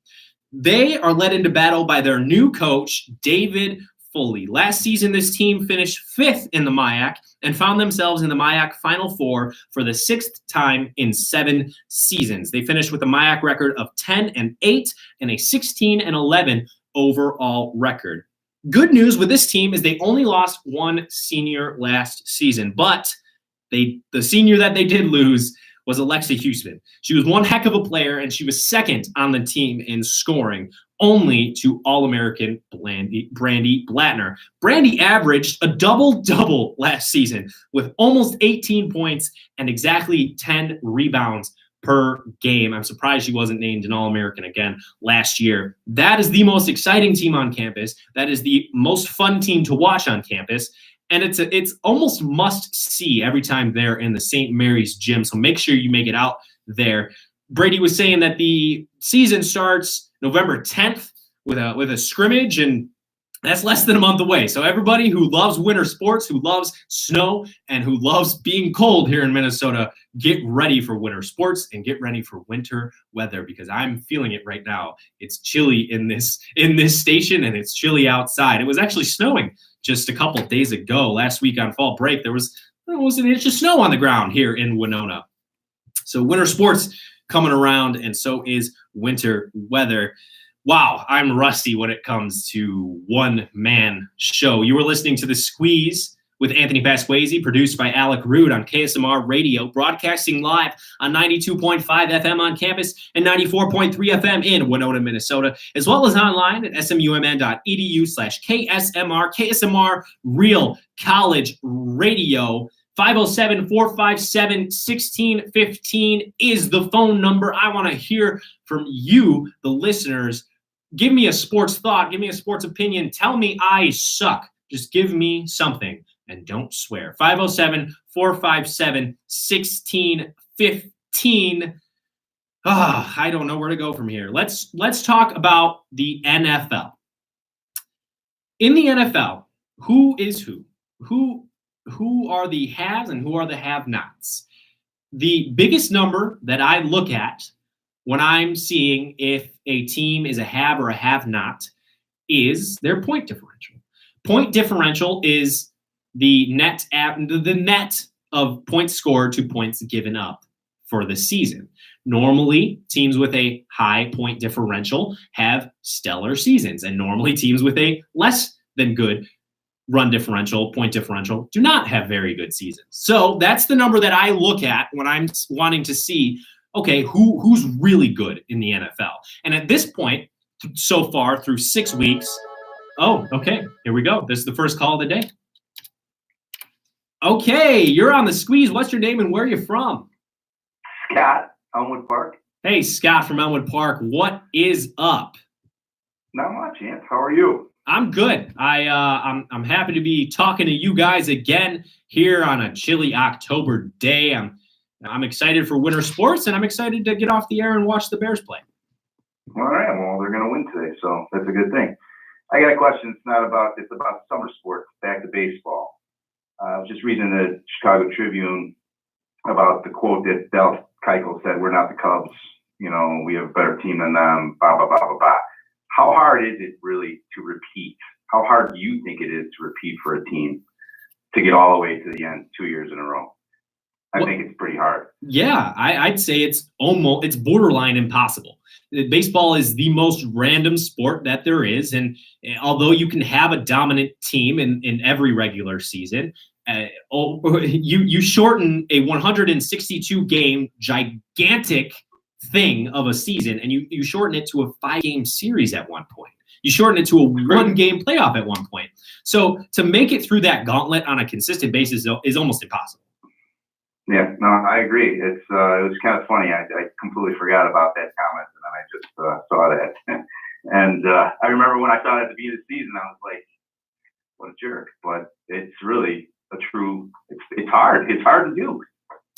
They are led into battle by their new coach, David Foley. Last season, this team finished 5th in the MIAC and found themselves in the MIAC Final Four for the 6th time in 7 seasons. They finished with a MIAC record of 10-8 and a 16-11 overall record. Good news with this team is they only lost one senior last season, but the senior that they did lose was Alexa Houston. She was one heck of a player, and she was 2nd on the team in scoring, only to All-American Brandy Blattner. Brandy averaged a double-double last season with almost 18 points and exactly 10 rebounds per game. I'm surprised she wasn't named an All-American again last year. That is the most exciting team on campus. That is the most fun team to watch on campus. And it's almost must see every time they're in the St. Mary's gym. So make sure you make it out there. Brady was saying that the season starts November 10th with a scrimmage, and that's less than a month away. So everybody who loves winter sports, who loves snow, and who loves being cold here in Minnesota, get ready for winter sports and get ready for winter weather, because I'm feeling it right now. It's chilly in this station, and it's chilly outside. It was actually snowing just a couple days ago. Last week on fall break, there was an inch of snow on the ground here in Winona. So winter sports coming around, and so is winter weather. Wow, I'm rusty when it comes to one-man show. You were listening to The Squeeze with Anthony Pasquazi, produced by Alec Rude on KSMR Radio, broadcasting live on 92.5 FM on campus and 94.3 FM in Winona, Minnesota, as well as online at smumn.edu/KSMR. KSMR Real College Radio. 507-457-1615 is the phone number. I want to hear from you, the listeners. Give me a sports thought. Give me a sports opinion. Tell me I suck. Just give me something and don't swear. 507-457-1615. I don't know where to go from here. Let's talk about the NFL. In the NFL, who is who? Who are the haves and who are the have-nots? The biggest number that I look at when I'm seeing if a team is a have or a have-not is their point differential. Point differential is the net of points scored to points given up for the season. Normally, teams with a high point differential have stellar seasons, and normally teams with a less than good run differential, point differential, do not have very good seasons. So that's the number that I look at when I'm wanting to see, okay, who's really good in the NFL. And at this point, so far through 6 weeks, oh, okay, here we go. This is the first call of the day. Okay, you're on The Squeeze. What's your name and where are you from? Scott, Elmwood Park. Hey, Scott from Elmwood Park. What is up? Not much, Ant. How are you? I'm good. I'm happy to be talking to you guys again here on a chilly October day. I'm excited for winter sports, and I'm excited to get off the air and watch the Bears play. All right. Well, they're going to win today, so that's a good thing. I got a question. It's about summer sports. Back to baseball. I was just reading the Chicago Tribune about the quote that Del Keuchel said, "We're not the Cubs. You know, we have a better team than them." Blah blah blah blah blah. How hard is it really to repeat? How hard do you think it is to repeat for a team to get all the way to the end 2 years in a row? I think it's pretty hard. Yeah, I'd say it's borderline impossible. Baseball is the most random sport that there is, and although you can have a dominant team in every regular season, you shorten a 162 game gigantic thing of a season, and you shorten it to a 5-game series at one point. You shorten it to a 1-game playoff at one point. So to make it through that gauntlet on a consistent basis is almost impossible. Yeah, no, I agree. It was kind of funny. I completely forgot about that comment, and then I just saw that. And I remember when I saw it at the beginning of the season, I was like, what a jerk. But it's really it's hard. It's hard to do.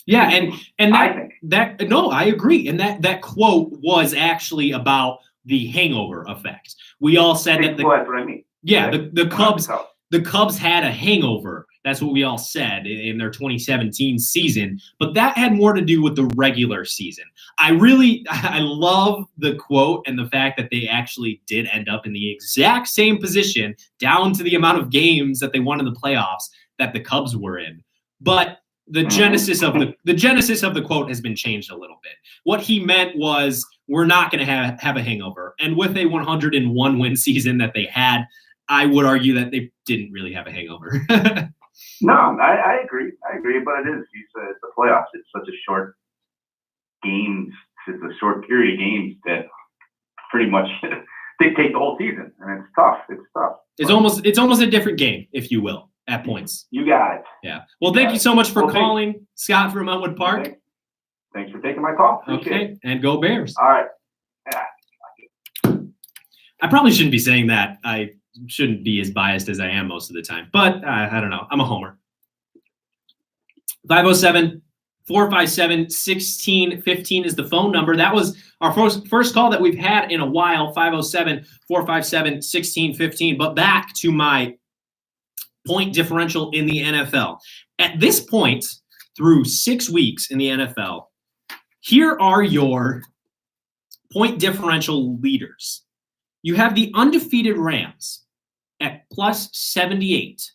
Yeah, and I that think. no, I agree. And that quote was actually about the hangover effect. We all said that Well, that's what I mean. yeah, Right? the Cubs So, the Cubs had a hangover. That's what we all said in their 2017 season, but that had more to do with the regular season. I love the quote and the fact that they actually did end up in the exact same position down to the amount of games that they won in the playoffs that the Cubs were in. But the genesis of the quote has been changed a little bit. What he meant was we're not going to have a hangover. And with a 101 win season that they had, I would argue that they didn't really have a hangover. no, I agree. I agree, but it is. You said the playoffs. It's such a short games. It's a short period of games that pretty much dictate the whole season, and it's tough. It's tough. It's almost a different game, if you will, at points. You got it. Yeah. Well, thank you so much for Well, calling, Scott from Elmwood Park. Thanks for taking my call. Appreciate Okay, it. and go Bears. All right. Yeah. I probably shouldn't be saying that. I shouldn't be as biased as I am most of the time, but I don't know. I'm a homer. 507-457-1615 is the phone number. That was our first call that we've had in a while, 507-457-1615. But back to my point differential in the NFL. At this point, through 6 weeks in the NFL, here are your point differential leaders. You have the undefeated Rams at plus 78.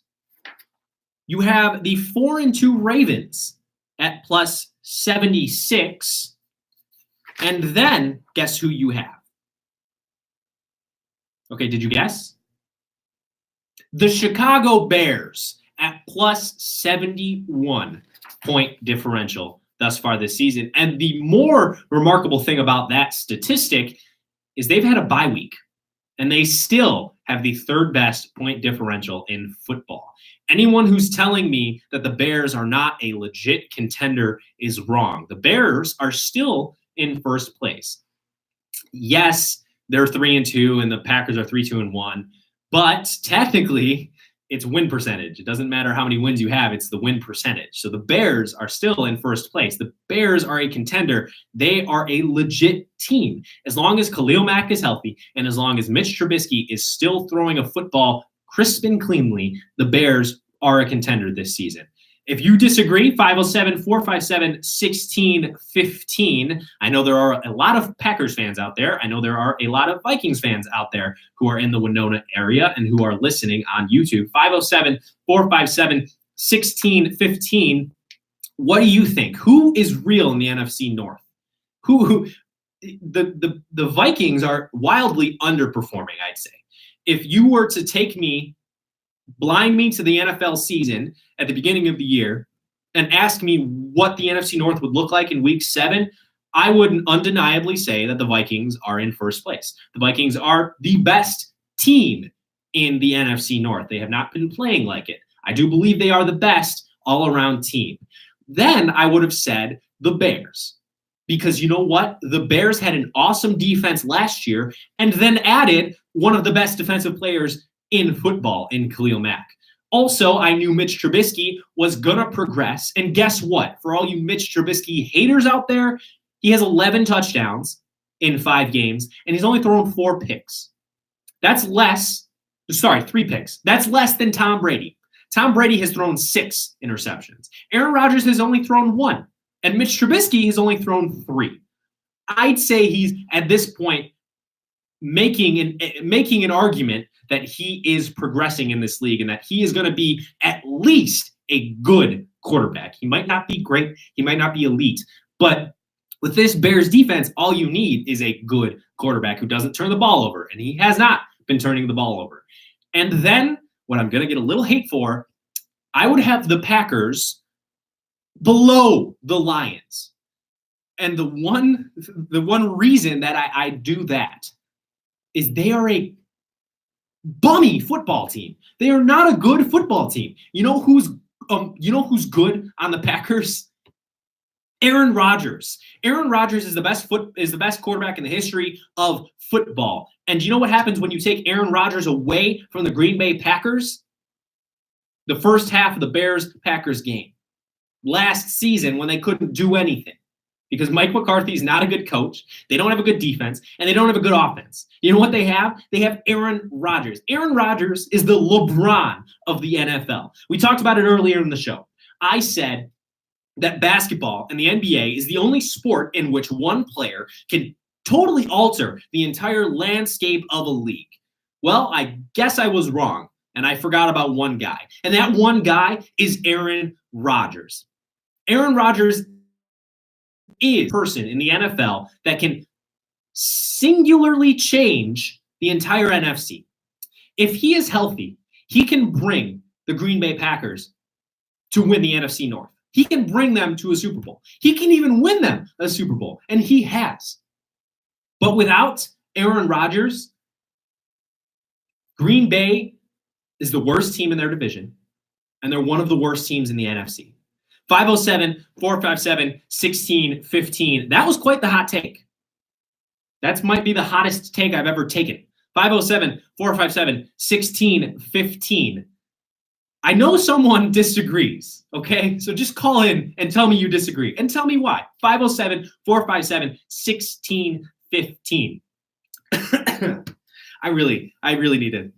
You have the 4-2 Ravens at plus 76. And then guess who you have? Okay, did you guess? The Chicago Bears at plus 71 point differential thus far this season. And the more remarkable thing about that statistic is they've had a bye week. And they still have the third best point differential in football. Anyone who's telling me that the Bears are not a legit contender is wrong. The Bears are still in first place. Yes, they're 3-2 and the Packers are 3-2-1, but technically it's win percentage. It doesn't matter how many wins you have, it's the win percentage. So the Bears are still in first place. The Bears are a contender. They are a legit team. As long as Khalil Mack is healthy and as long as Mitch Trubisky is still throwing a football crisp and cleanly, the Bears are a contender this season. If you disagree, 507-457-1615. I know there are a lot of Packers fans out there. I know there are a lot of Vikings fans out there who are in the Winona area and who are listening on YouTube. 507-457-1615. What do you think? Who is real in the NFC North? The Vikings are wildly underperforming, I'd say. If you were to blind me to the NFL season at the beginning of the year and ask me what the NFC North would look like in week 7, I would undeniably say that the Vikings are in first place. The Vikings are the best team in the NFC North. They have not been playing like it. I do believe they are the best all-around team. Then I would have said the Bears. Because you know what? The Bears had an awesome defense last year and then added one of the best defensive players in football in Khalil Mack. Also, I knew Mitch Trubisky was going to progress. And guess what? For all you Mitch Trubisky haters out there, he has 11 touchdowns in 5 games, and he's only thrown 4 picks. 3 picks. That's less than Tom Brady. Tom Brady has thrown 6 interceptions. Aaron Rodgers has only thrown 1, and Mitch Trubisky has only thrown 3. I'd say he's, at this point, making an argument that he is progressing in this league and that he is going to be at least a good quarterback. He might not be great. He might not be elite. But with this Bears defense, all you need is a good quarterback who doesn't turn the ball over. And he has not been turning the ball over. And then what I'm going to get a little hate for, I would have the Packers below the Lions. And the one reason that I do that is they are a bummy football team. They are not a good football team. You know who's good on the Packers? Aaron Rodgers. Aaron Rodgers is the best quarterback in the history of football. And you know what happens when you take Aaron Rodgers away from the Green Bay Packers? The first half of the Bears-Packers game. last season when they couldn't do anything. Because Mike McCarthy is not a good coach. They don't have a good defense, and they don't have a good offense. You know what they have? They have Aaron Rodgers. Aaron Rodgers is the LeBron of the NFL. We talked about it earlier in the show. I said that basketball and the NBA is the only sport in which one player can totally alter the entire landscape of a league. Well, I guess I was wrong, and I forgot about one guy. And that one guy is Aaron Rodgers. Aaron Rodgers is a person in the NFL that can singularly change the entire NFC. If he is healthy, he can bring the Green Bay Packers to win the NFC North. He can bring them to a Super Bowl. He can even win them a Super Bowl, and he has. But without Aaron Rodgers, Green Bay is the worst team in their division, and they're one of the worst teams in the NFC. 507-457-1615. That was quite the hot take. That might be the hottest take I've ever taken. 507-457-1615. I know someone disagrees, okay? So just call in and tell me you disagree. And tell me why. 507-457-1615. I really need to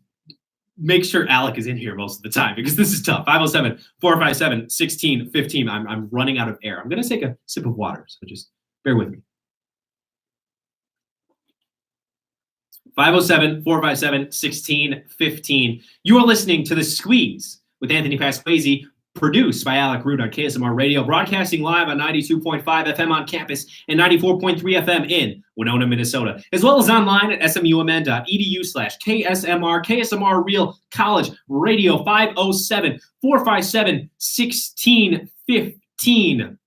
make sure Alec is in here most of the time because this is tough. 507-457-1615. I'm running out of air. I'm going to take a sip of water, so just bear with me. 507-457-1615. You are listening to The Squeeze with Anthony Pasquazi, produced by Alec Root on KSMR Radio, broadcasting live on 92.5 FM on campus and 94.3 FM in Winona, Minnesota, as well as online at smumn.edu/KSMR, KSMR Real College Radio, 507-457-1615.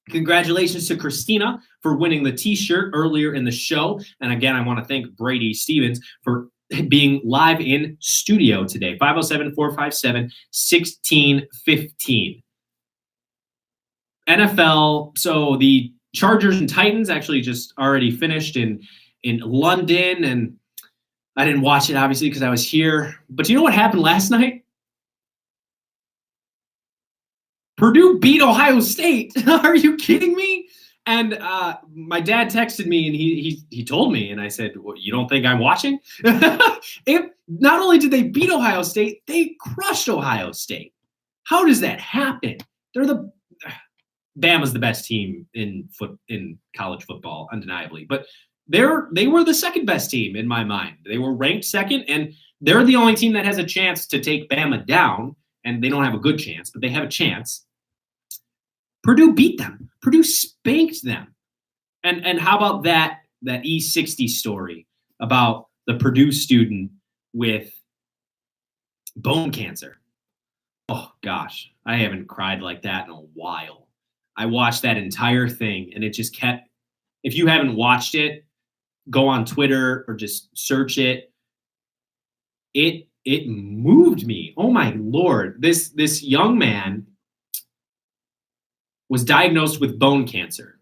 Congratulations to Christina for winning the t-shirt earlier in the show. And again, I want to thank Brady Stevens for being live in studio today. 507-457-1615. NFL, so the Chargers and Titans actually just already finished in London, and I didn't watch it obviously because I was here. But do you know what happened last night? Purdue beat Ohio State. Are you kidding me? And my dad texted me, and he told me, and I said, well, you don't think I'm watching? Not only did they beat Ohio State, they crushed Ohio State. How does that happen? Bama's the best team in college football, undeniably. But they were the second best team in my mind. They were ranked second, and they're the only team that has a chance to take Bama down, and they don't have a good chance, but they have a chance. Purdue beat them. Purdue spanked them. And how about that E60 story about the Purdue student with bone cancer? Oh, gosh. I haven't cried like that in a while. I watched that entire thing, and it just kept – if you haven't watched it, go on Twitter or just search it. It moved me. Oh, my Lord. This young man – was diagnosed with bone cancer,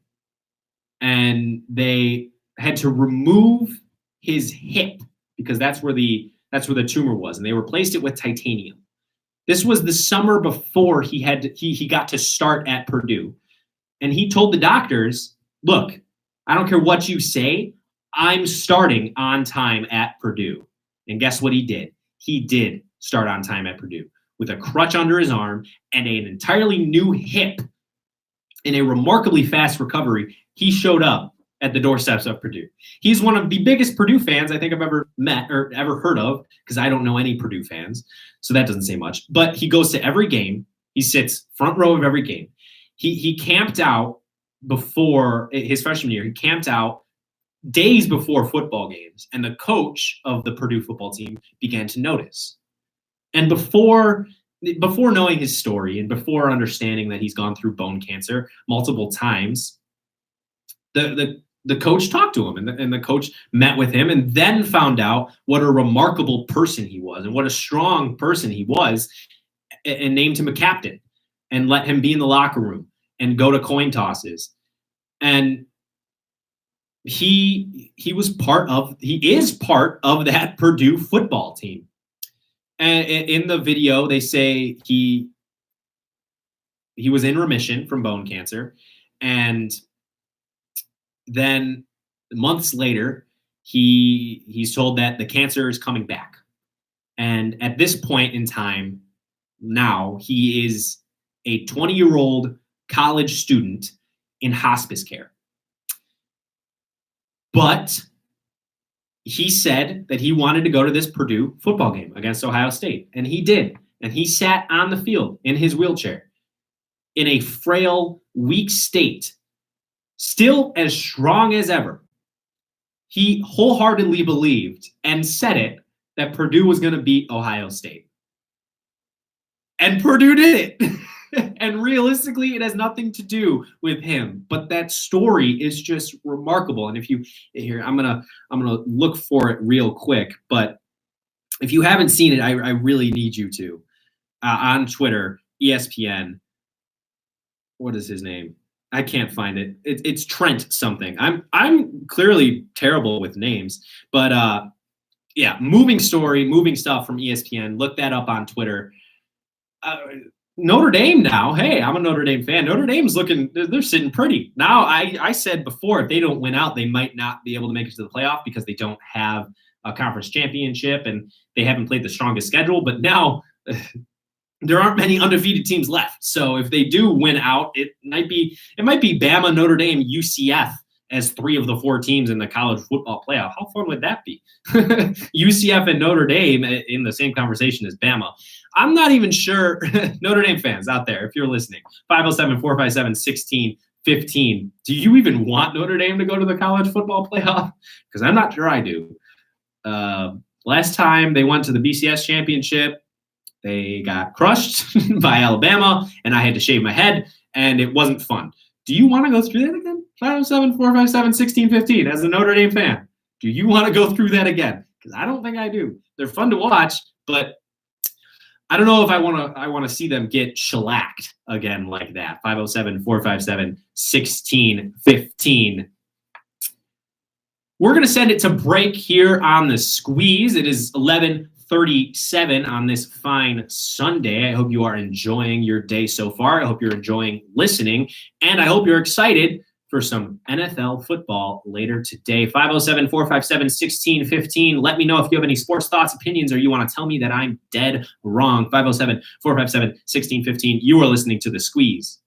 and they had to remove his hip because that's where the tumor was, and they replaced it with titanium. This was the summer before he got to start at Purdue, and he told the doctors, "Look, I don't care what you say, I'm starting on time at Purdue." And guess what he did? He did start on time at Purdue with a crutch under his arm and an entirely new hip. In a remarkably fast recovery, he showed up at the doorsteps of Purdue. He's one of the biggest Purdue fans I think I've ever met or ever heard of, because I don't know any Purdue fans, so that doesn't say much. But he goes to every game. He sits front row of every game. He camped out before his freshman year. He camped out days before football games, and the coach of the Purdue football team began to notice. And before knowing his story and before understanding that he's gone through bone cancer multiple times, the coach talked to him, and the coach met with him, and then found out what a remarkable person he was and what a strong person he was, and named him a captain and let him be in the locker room and go to coin tosses. And he is part of that Purdue football team. And in the video, they say he he was in remission from bone cancer. And then months later, he's told that the cancer is coming back. And at this point in time, now he is a 20-year-old college student in hospice care. But he said that he wanted to go to this Purdue football game against Ohio State, and he did. And he sat on the field in his wheelchair in a frail, weak state, still as strong as ever. He wholeheartedly believed and said it that Purdue was going to beat Ohio State. And Purdue did it. And realistically, it has nothing to do with him. But that story is just remarkable. And if you here, I'm gonna look for it real quick. But if you haven't seen it, I really need you to. On Twitter, ESPN. What is his name? I can't find it. It's Trent something. I'm clearly terrible with names, but yeah, moving stuff from ESPN. Look that up on Twitter. Notre Dame now. Hey, I'm a Notre Dame fan. Notre Dame's they're sitting pretty. Now, I said before, if they don't win out, they might not be able to make it to the playoff because they don't have a conference championship and they haven't played the strongest schedule. But now there aren't many undefeated teams left. So if they do win out, it might be Bama, Notre Dame, UCF as 3 of the 4 teams in the college football playoff. How fun would that be? UCF and Notre Dame in the same conversation as Bama. I'm not even sure, Notre Dame fans out there, if you're listening, 507-457-1615. Do you even want Notre Dame to go to the college football playoff? Because I'm not sure I do. Last time they went to the BCS championship, they got crushed by Alabama, and I had to shave my head, and it wasn't fun. Do you want to go through that again? 507-457-1615 as a Notre Dame fan. Do you want to go through that again? Because I don't think I do. They're fun to watch, but I don't know if I want to see them get shellacked again like that. 507-457-1615. We're going to send it to break here on the Squeeze. It is 11:37 on this fine Sunday. I hope you are enjoying your day so far. I hope you're enjoying listening, and I hope you're excited for some NFL football later today. 507-457-1615. Let me know if you have any sports thoughts, opinions, or you want to tell me that I'm dead wrong. 507-457-1615. You are listening to The Squeeze.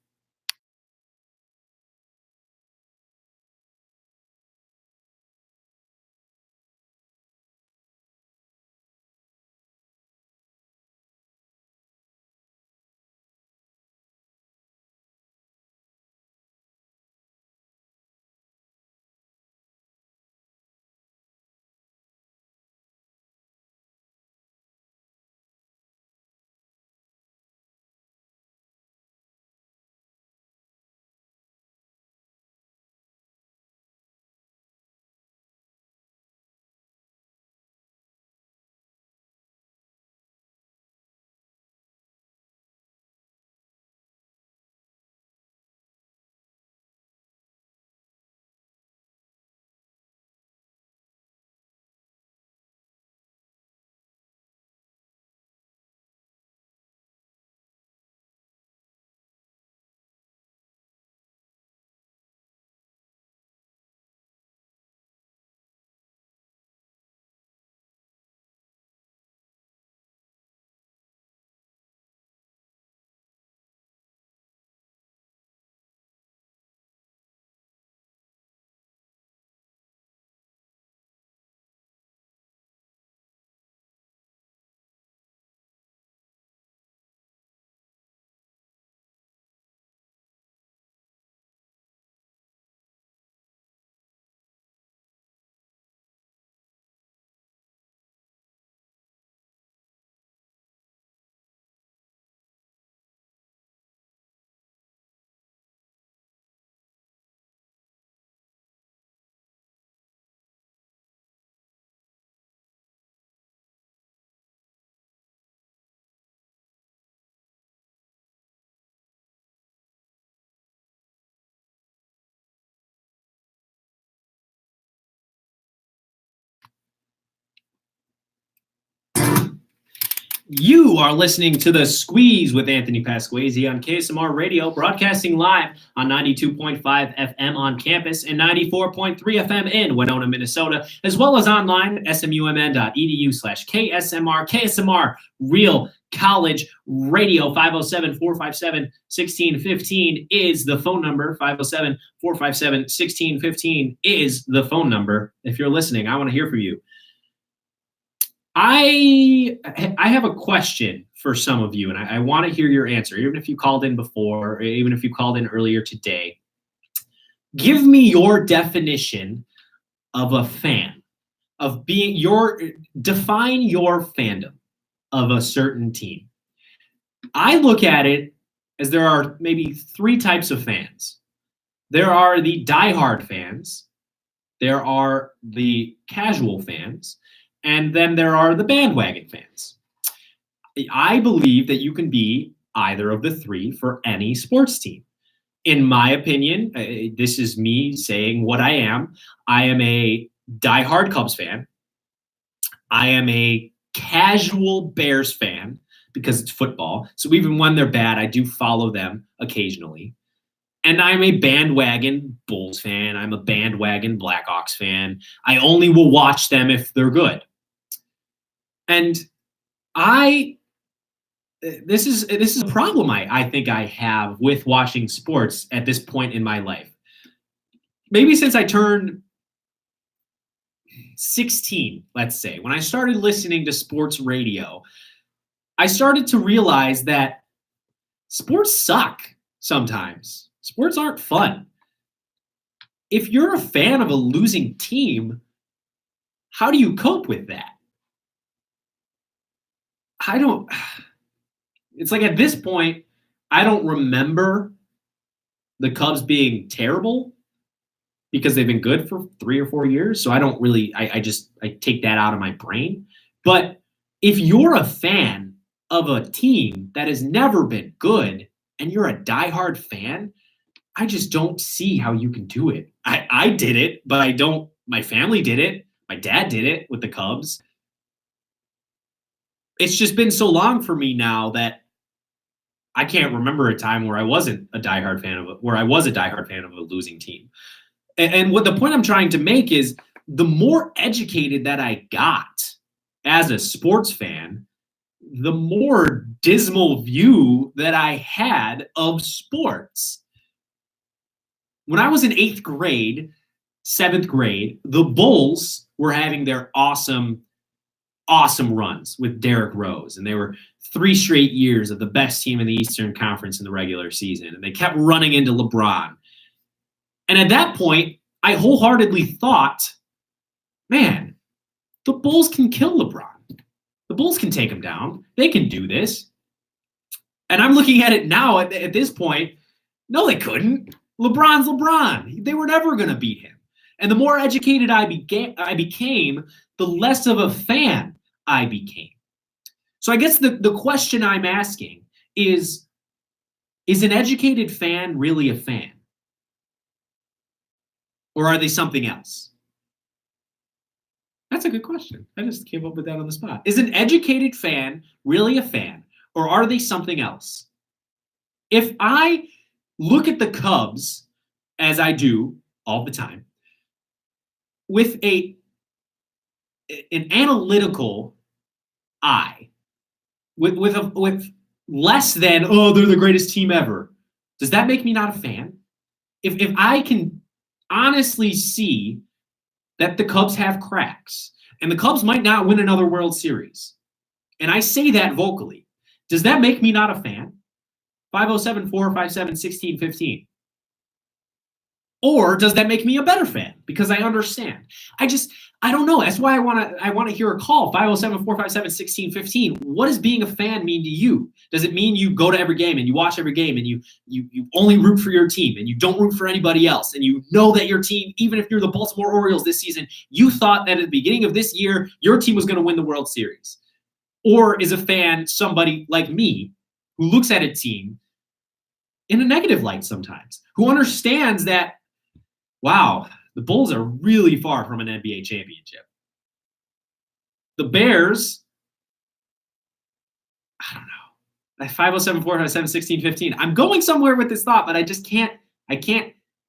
You are listening to The Squeeze with Anthony Pasquazi on KSMR Radio, broadcasting live on 92.5 FM on campus and 94.3 FM in Winona, Minnesota, as well as online at smumn.edu/KSMR. KSMR Real College Radio. 507-457-1615 is the phone number. 507-457-1615 is the phone number. If you're listening, I want to hear from you. I have a question for some of you, and I want to hear your answer, even if you called in before, or even if you called in earlier today. Give me your definition of a fan, of being define your fandom of a certain team. I look at it as there are maybe three types of fans. There are the diehard fans, there are the casual fans, and then there are the bandwagon fans. I believe that you can be either of the three for any sports team. In my opinion, this is me saying what I am. I am a diehard Cubs fan. I am a casual Bears fan because it's football. So even when they're bad, I do follow them occasionally. And I'm a bandwagon Bulls fan. I'm a bandwagon Blackhawks fan. I only will watch them if they're good. And this is a problem I think I have with watching sports at this point in my life. Maybe since I turned 16, let's say, when I started listening to sports radio, I started to realize that sports suck sometimes. Sports aren't fun. If you're a fan of a losing team, how do you cope with that? It's like at this point, I don't remember the Cubs being terrible because they've been good for 3 or 4 years. So I don't really, I take that out of my brain. But if you're a fan of a team that has never been good and you're a diehard fan, I just don't see how you can do it. I did it, but my family did it. My dad did it with the Cubs. It's just been so long for me now that I can't remember a time where I wasn't a diehard fan of a losing team. And what the point I'm trying to make is the more educated that I got as a sports fan, the more dismal view that I had of sports. When I was in 8th grade, 7th grade, the Bulls were having their awesome runs with Derrick Rose. And they were 3 straight years of the best team in the Eastern Conference in the regular season. And they kept running into LeBron. And at that point, I wholeheartedly thought, man, the Bulls can kill LeBron. The Bulls can take him down. They can do this. And I'm looking at it now at this point. No, they couldn't. LeBron's LeBron. They were never going to beat him. And the more educated I became, the less of a fan I became. So I guess the question I'm asking is an educated fan really a fan? Or are they something else? That's a good question. I just came up with that on the spot. Is an educated fan really a fan? Or are they something else? If I look at the Cubs, as I do all the time, with an analytical eye, with less than, oh, they're the greatest team ever, does that make me not a fan? If I can honestly see that the Cubs have cracks, and the Cubs might not win another World Series, and I say that vocally, does that make me not a fan? 507-457-1615. Or does that make me a better fan because I understand? I don't know. That's why I want to hear a call. 507-457-1615. What does being a fan mean to you? Does it mean you go to every game and you watch every game and you only root for your team and you don't root for anybody else, and you know that your team, even if you're the Baltimore Orioles this season, you thought that at the beginning of this year your team was going to win the World Series? Or is a fan somebody like me who looks at a team in a negative light sometimes, who understands that, wow, the Bulls are really far from an NBA championship. The Bears I don't know. 507-457-1615. I'm going somewhere with this thought, but I can't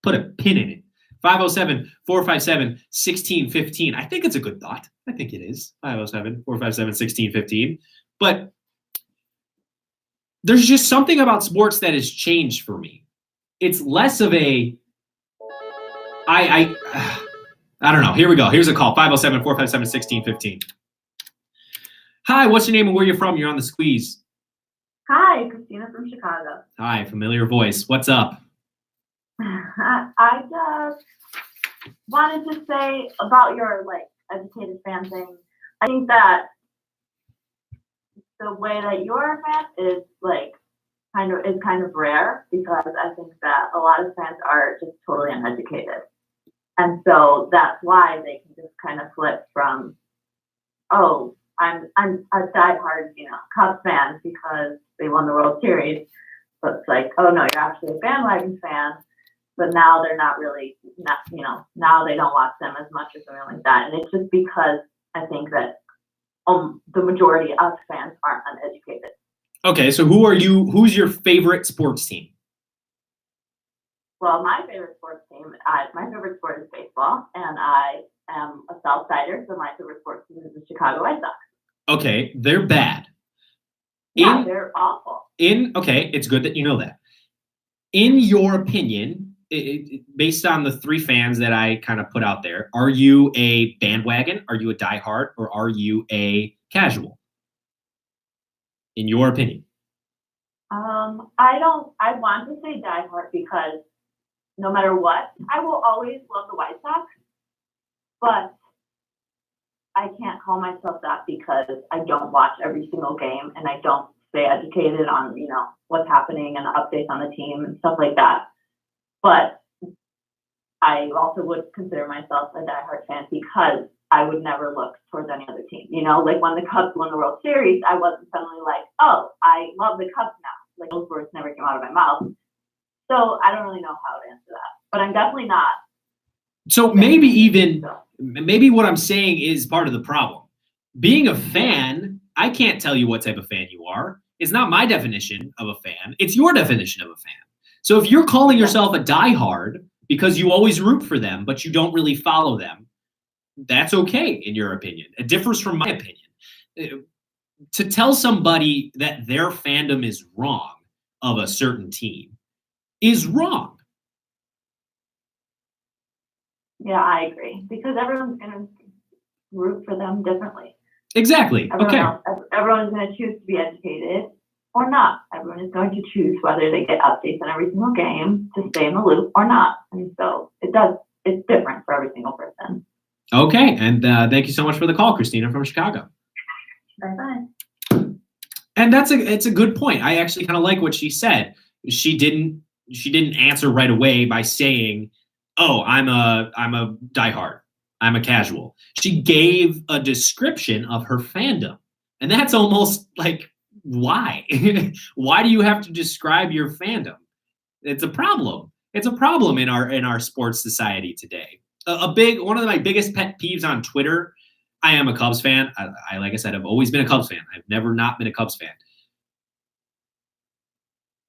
put a pin in it. 507-457-1615. I think it's a good thought. I think it is. 507-457-1615. But there's just something about sports that has changed for me. It's less of a I don't know. Here we go. Here's a call. 507-457-1615. Hi, what's your name and where you're from? You're on the squeeze. Hi, Christina from Chicago. Hi, familiar voice. What's up? I just wanted to say about your educated fan thing. I think that the way that you're a fan is kind of rare, because I think that a lot of fans are just totally uneducated. And so that's why they can just kind of flip from, oh, I'm a diehard, Cubs fan because they won the World Series. But it's like, oh no, you're actually a bandwagon fan. But now they're not really, now they don't watch them as much or something like that. And it's just because I think that the majority of fans aren't uneducated. Okay, so who's your favorite sports team? Well, my favorite sports team, my favorite sport is baseball, and I am a Southsider, so my favorite sports team is the Chicago White Sox. Okay, they're bad. Yeah, they're awful. Okay, it's good that you know that. In your opinion, based on the three fans that I kind of put out there, are you a bandwagon, are you a diehard, or are you a casual? In your opinion? I want to say diehard because no matter what, I will always love the White Sox, but I can't call myself that because I don't watch every single game and I don't stay educated on, what's happening and the updates on the team and stuff like that. But I also would consider myself a diehard fan because I would never look towards any other team. Like when the Cubs won the World Series, I wasn't suddenly like, oh, I love the Cubs now. Like those words never came out of my mouth. So I don't really know how to answer that. But I'm definitely not. So maybe what I'm saying is part of the problem. Being a fan, I can't tell you what type of fan you are. It's not my definition of a fan. It's your definition of a fan. So if you're calling yourself a diehard because you always root for them, but you don't really follow them, that's okay in your opinion. It differs from my opinion. To tell somebody that their fandom is wrong of a certain team is wrong. Yeah, I agree. Because everyone's going to root for them differently. Exactly. Everyone's going to choose to be educated or not. Everyone is going to choose whether they get updates on every single game to stay in the loop or not. And so it's different for every single person. Okay. And thank you so much for the call, Christina from Chicago. Bye-bye. And it's a good point. I actually kind of like what she said. She didn't answer right away by saying, oh, I'm a diehard. I'm a casual. She gave a description of her fandom. And that's almost like, why? Why do you have to describe your fandom? It's a problem. It's a problem in our sports society today. One of my biggest pet peeves on Twitter. I am a Cubs fan. I like I said, I've always been a Cubs fan. I've never not been a Cubs fan.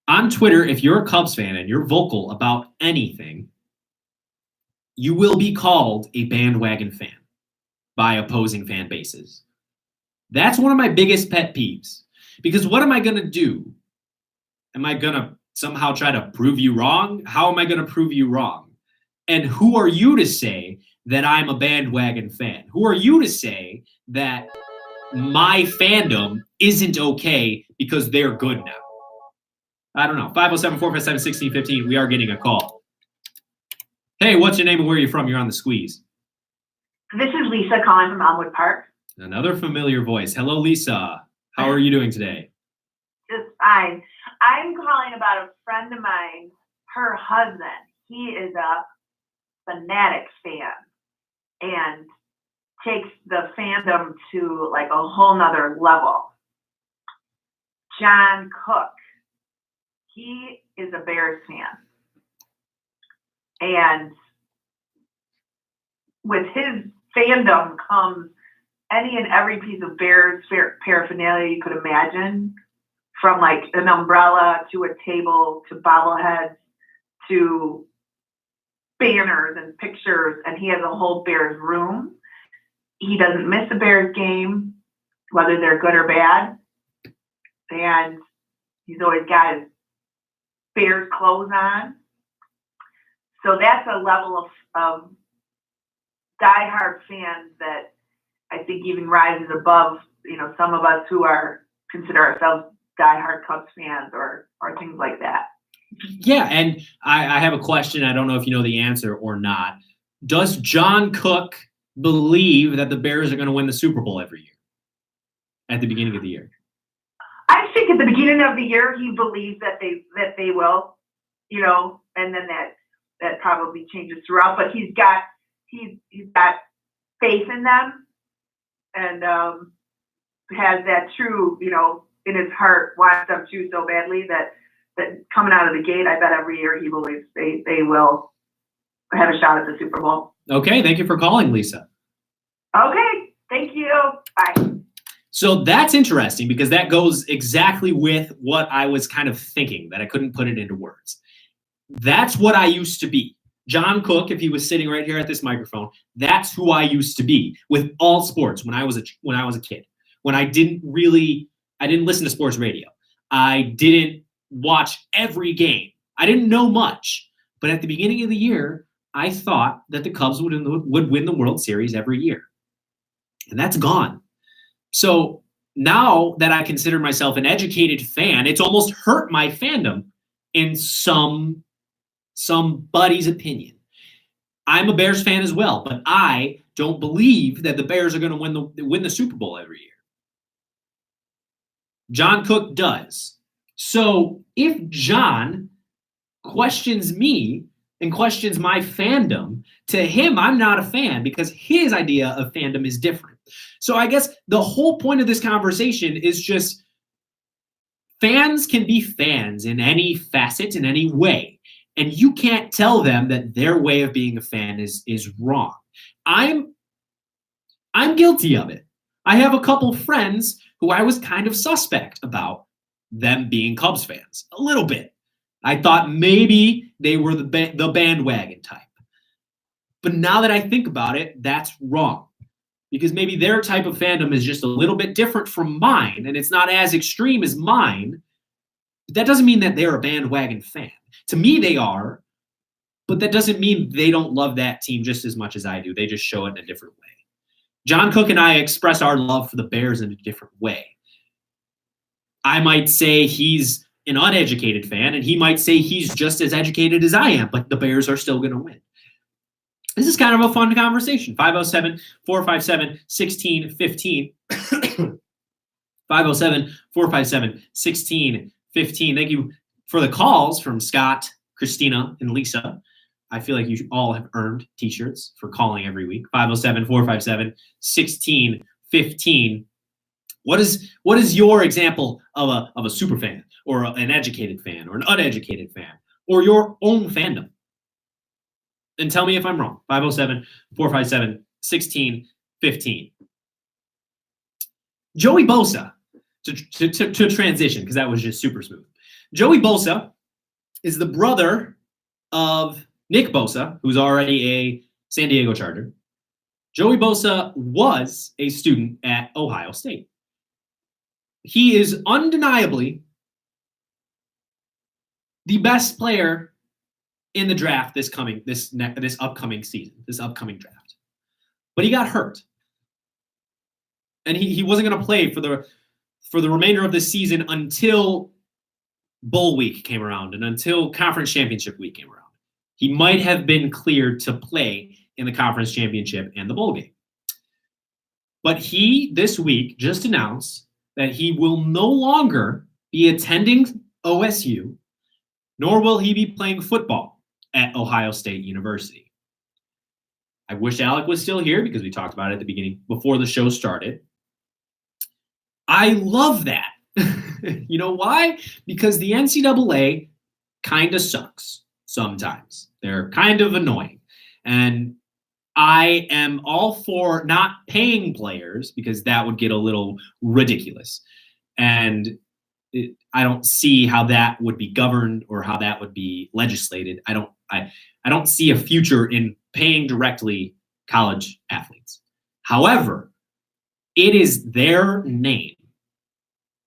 On Twitter, if you're a Cubs fan and you're vocal about anything, you will be called a bandwagon fan by opposing fan bases. That's one of my biggest pet peeves. Because what am I going to do? Am I going to somehow try to prove you wrong? How am I going to prove you wrong? And who are you to say that I'm a bandwagon fan? Who are you to say that my fandom isn't okay because they're good now? I don't know. 507-457-1615. We are getting a call. Hey, what's your name and where are you from? You're on the squeeze. This is Lisa calling from Elmwood Park. Another familiar voice. Hello, Lisa. How are you doing today? Just fine. I'm calling about a friend of mine, her husband. He is a Fanatics fan and takes the fandom to like a whole nother level. John Cook. He is a Bears fan. And with his fandom comes any and every piece of Bears paraphernalia you could imagine. from like an umbrella to a table to bobbleheads to banners and pictures, and he has a whole Bears room. He doesn't miss a Bears game, whether they're good or bad. And he's always got his Bears clothes on. So that's a level of diehard fans that I think even rises above, some of us who consider ourselves diehard Cubs fans or things like that. Yeah, and I have a question. I don't know if you know the answer or not. Does John Cook believe that the Bears are going to win the Super Bowl every year at the beginning of the year? I think at the beginning of the year he believes that they will, and then that probably changes throughout. But he's got faith in them, and has that true, in his heart, wants them to so badly that coming out of the gate, I bet every year he believes they will have a shot at the Super Bowl. Okay, thank you for calling, Lisa. Okay, thank you. Bye. So that's interesting because that goes exactly with what I was kind of thinking, that I couldn't put it into words. That's what I used to be. John Cook, if he was sitting right here at this microphone, that's who I used to be with all sports when I was a kid. When I didn't listen to sports radio. I didn't watch every game. I didn't know much. But at the beginning of the year, I thought that the Cubs would win the World Series every year. And that's gone. So now that I consider myself an educated fan, it's almost hurt my fandom in somebody's opinion. I'm a Bears fan as well, but I don't believe that the Bears are going to win the Super Bowl every year. John Cook does. So if John questions me and questions my fandom, to him, I'm not a fan because his idea of fandom is different. So I guess the whole point of this conversation is just fans can be fans in any facet, in any way. And you can't tell them that their way of being a fan is wrong. I'm guilty of it. I have a couple friends who I was kind of suspect about them being Cubs fans, a little bit. I thought maybe they were the bandwagon type. But now that I think about it, that's wrong. Because maybe their type of fandom is just a little bit different from mine, and it's not as extreme as mine. But that doesn't mean that they're a bandwagon fan. To me, they are, but that doesn't mean they don't love that team just as much as I do. They just show it in a different way. John Cook and I express our love for the Bears in a different way. I might say he's an uneducated fan, and he might say he's just as educated as I am, but the Bears are still going to win. This is kind of a fun conversation. 507-457-1615. 507-457-1615. Thank you for the calls from Scott, Christina, and Lisa. I feel like you all have earned t-shirts for calling every week. 507-457-1615. What is your example of a super fan or an educated fan or an uneducated fan or your own fandom? And tell me if I'm wrong. 507-457-1615. Joey Bosa, to transition, because that was just super smooth. Joey Bosa is the brother of Nick Bosa, who's already a San Diego Charger. Joey Bosa was a student at Ohio State. He is undeniably the best player in the draft this upcoming season, this upcoming draft. But he got hurt. And he wasn't going to play for the remainder of the season until bowl week came around and until conference championship week came around. He might have been cleared to play in the conference championship and the bowl game. But he, this week, just announced that he will no longer be attending OSU, nor will he be playing football at Ohio State University. I wish Alec was still here because we talked about it at the beginning, before the show started. I love that. You know why? Because the NCAA kind of sucks sometimes. They're kind of annoying. And I am all for not paying players because that would get a little ridiculous. And I don't see how that would be governed or how that would be legislated. I don't see a future in paying directly college athletes. However, it is their name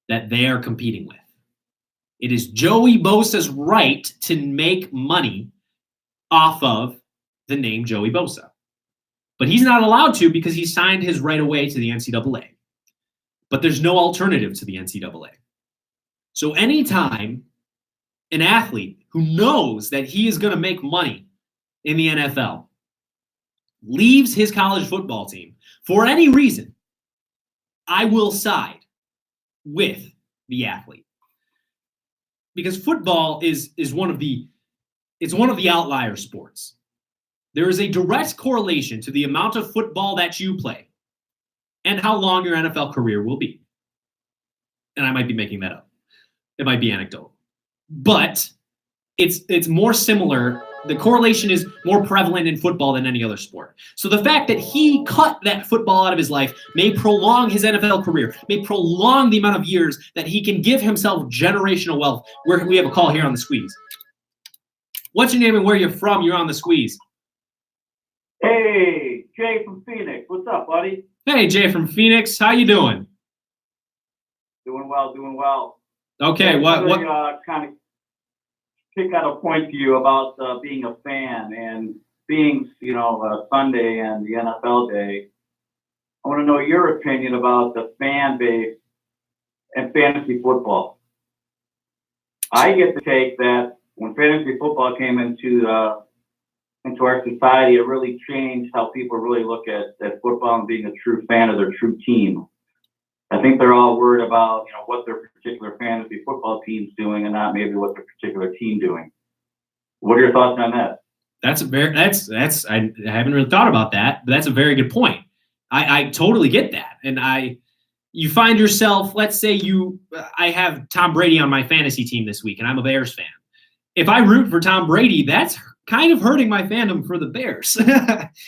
that they are competing with. It is Joey Bosa's right to make money off of the name Joey Bosa. But he's not allowed to because he signed his right away to the NCAA. But there's no alternative to the NCAA. So anytime an athlete who knows that he is going to make money in the NFL leaves his college football team for any reason, I will side with the athlete. Because football is one of the outlier sports. There is a direct correlation to the amount of football that you play and how long your NFL career will be. And I might be making that up. It might be anecdotal. But it's more similar. The correlation is more prevalent in football than any other sport. So the fact that he cut that football out of his life may prolong his NFL career, may prolong the amount of years that he can give himself generational wealth. We have a call here on the Squeeze. What's your name and where you're from? You're on the Squeeze. Hey, Jay from Phoenix. What's up, buddy? Hey, Jay from Phoenix. How you doing? Doing well. Okay, what? Kind of pick out a point to you about being a fan and being, Sunday and the NFL day. I want to know your opinion about the fan base and fantasy football. I get the take that when fantasy football came into our society, it really changed how people really look at football and being a true fan of their true team. I think they're all worried about, what their particular fantasy football team's doing and not maybe what their particular team doing. What are your thoughts on that? I haven't really thought about that, but that's a very good point. I totally get that. And you find yourself, let's say I have Tom Brady on my fantasy team this week and I'm a Bears fan. If I root for Tom Brady, that's kind of hurting my fandom for the Bears.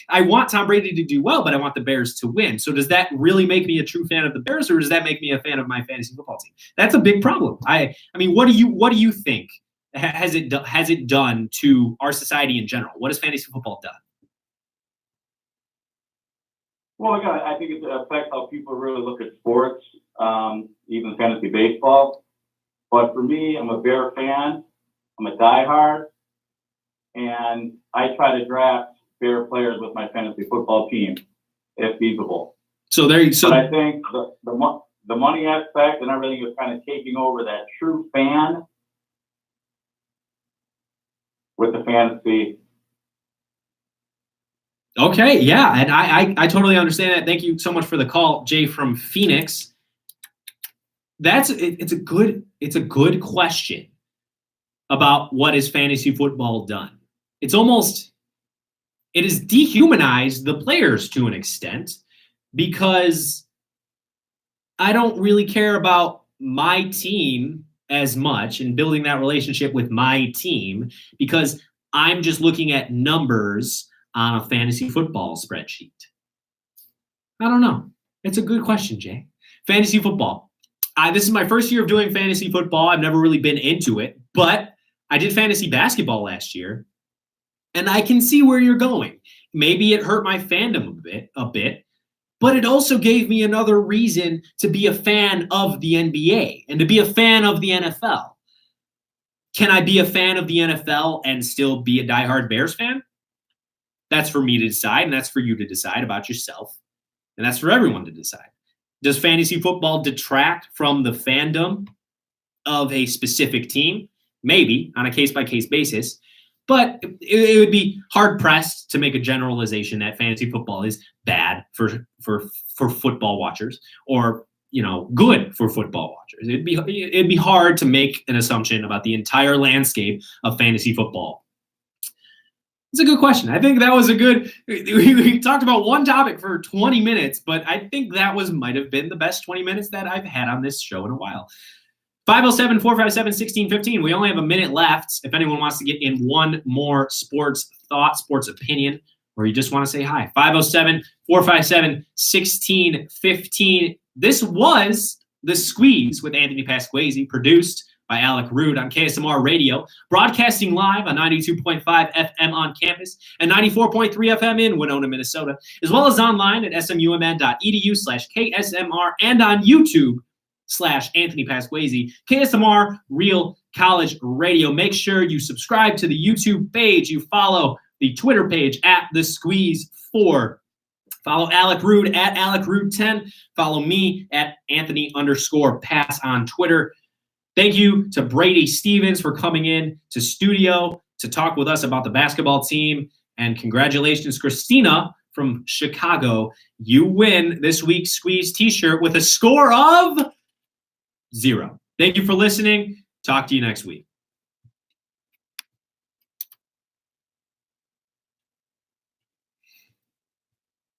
I want Tom Brady to do well, but I want the Bears to win. So does that really make me a true fan of the Bears, or does that make me a fan of my fantasy football team? That's a big problem. I mean, what do you think has it done to our society in general? What has fantasy football done? Well, I think it affects how people really look at sports, even fantasy baseball. But for me, I'm a Bear fan. I'm a diehard. And I try to draft Bear players with my fantasy football team, if feasible. But I think the money aspect and everything is kind of taking over that true fan with the fantasy. Okay, yeah, and I totally understand that. Thank you so much for the call, Jay from Phoenix. It's a good question about what has fantasy football done. It has dehumanized the players to an extent because I don't really care about my team as much and building that relationship with my team because I'm just looking at numbers on a fantasy football spreadsheet. I don't know. It's a good question, Jay. Fantasy football. This is my first year of doing fantasy football. I've never really been into it, but I did fantasy basketball last year. And I can see where you're going. Maybe it hurt my fandom a bit, but it also gave me another reason to be a fan of the NBA and to be a fan of the NFL. Can I be a fan of the NFL and still be a diehard Bears fan? That's for me to decide, and that's for you to decide about yourself, and that's for everyone to decide. Does fantasy football detract from the fandom of a specific team? Maybe, on a case-by-case basis. But it would be hard-pressed to make a generalization that fantasy football is bad for football watchers or, good for football watchers. It'd be hard to make an assumption about the entire landscape of fantasy football. It's a good question. I think that was we talked about one topic for 20 minutes, but I think that might have been the best 20 minutes that I've had on this show in a while. 507-457-1615. We only have a minute left. If anyone wants to get in one more sports thought, sports opinion, or you just want to say hi. 507-457-1615. This was The Squeeze with Anthony Pasquesi, produced by Alec Rude on KSMR Radio, broadcasting live on 92.5 FM on campus and 94.3 FM in Winona, Minnesota, as well as online at smumn.edu/KSMR and on YouTube/Anthony Pasquesi, KSMR Real College Radio. Make sure you subscribe to the YouTube page. You follow the Twitter page at The Squeeze 4. Follow Alec Rude at Alec Rude 10. Follow me at Anthony_Pass on Twitter. Thank you to Brady Stevens for coming in to studio to talk with us about the basketball team. And congratulations, Christina from Chicago. You win this week's Squeeze t-shirt with a score of 0. Thank you for listening. Talk to you next week.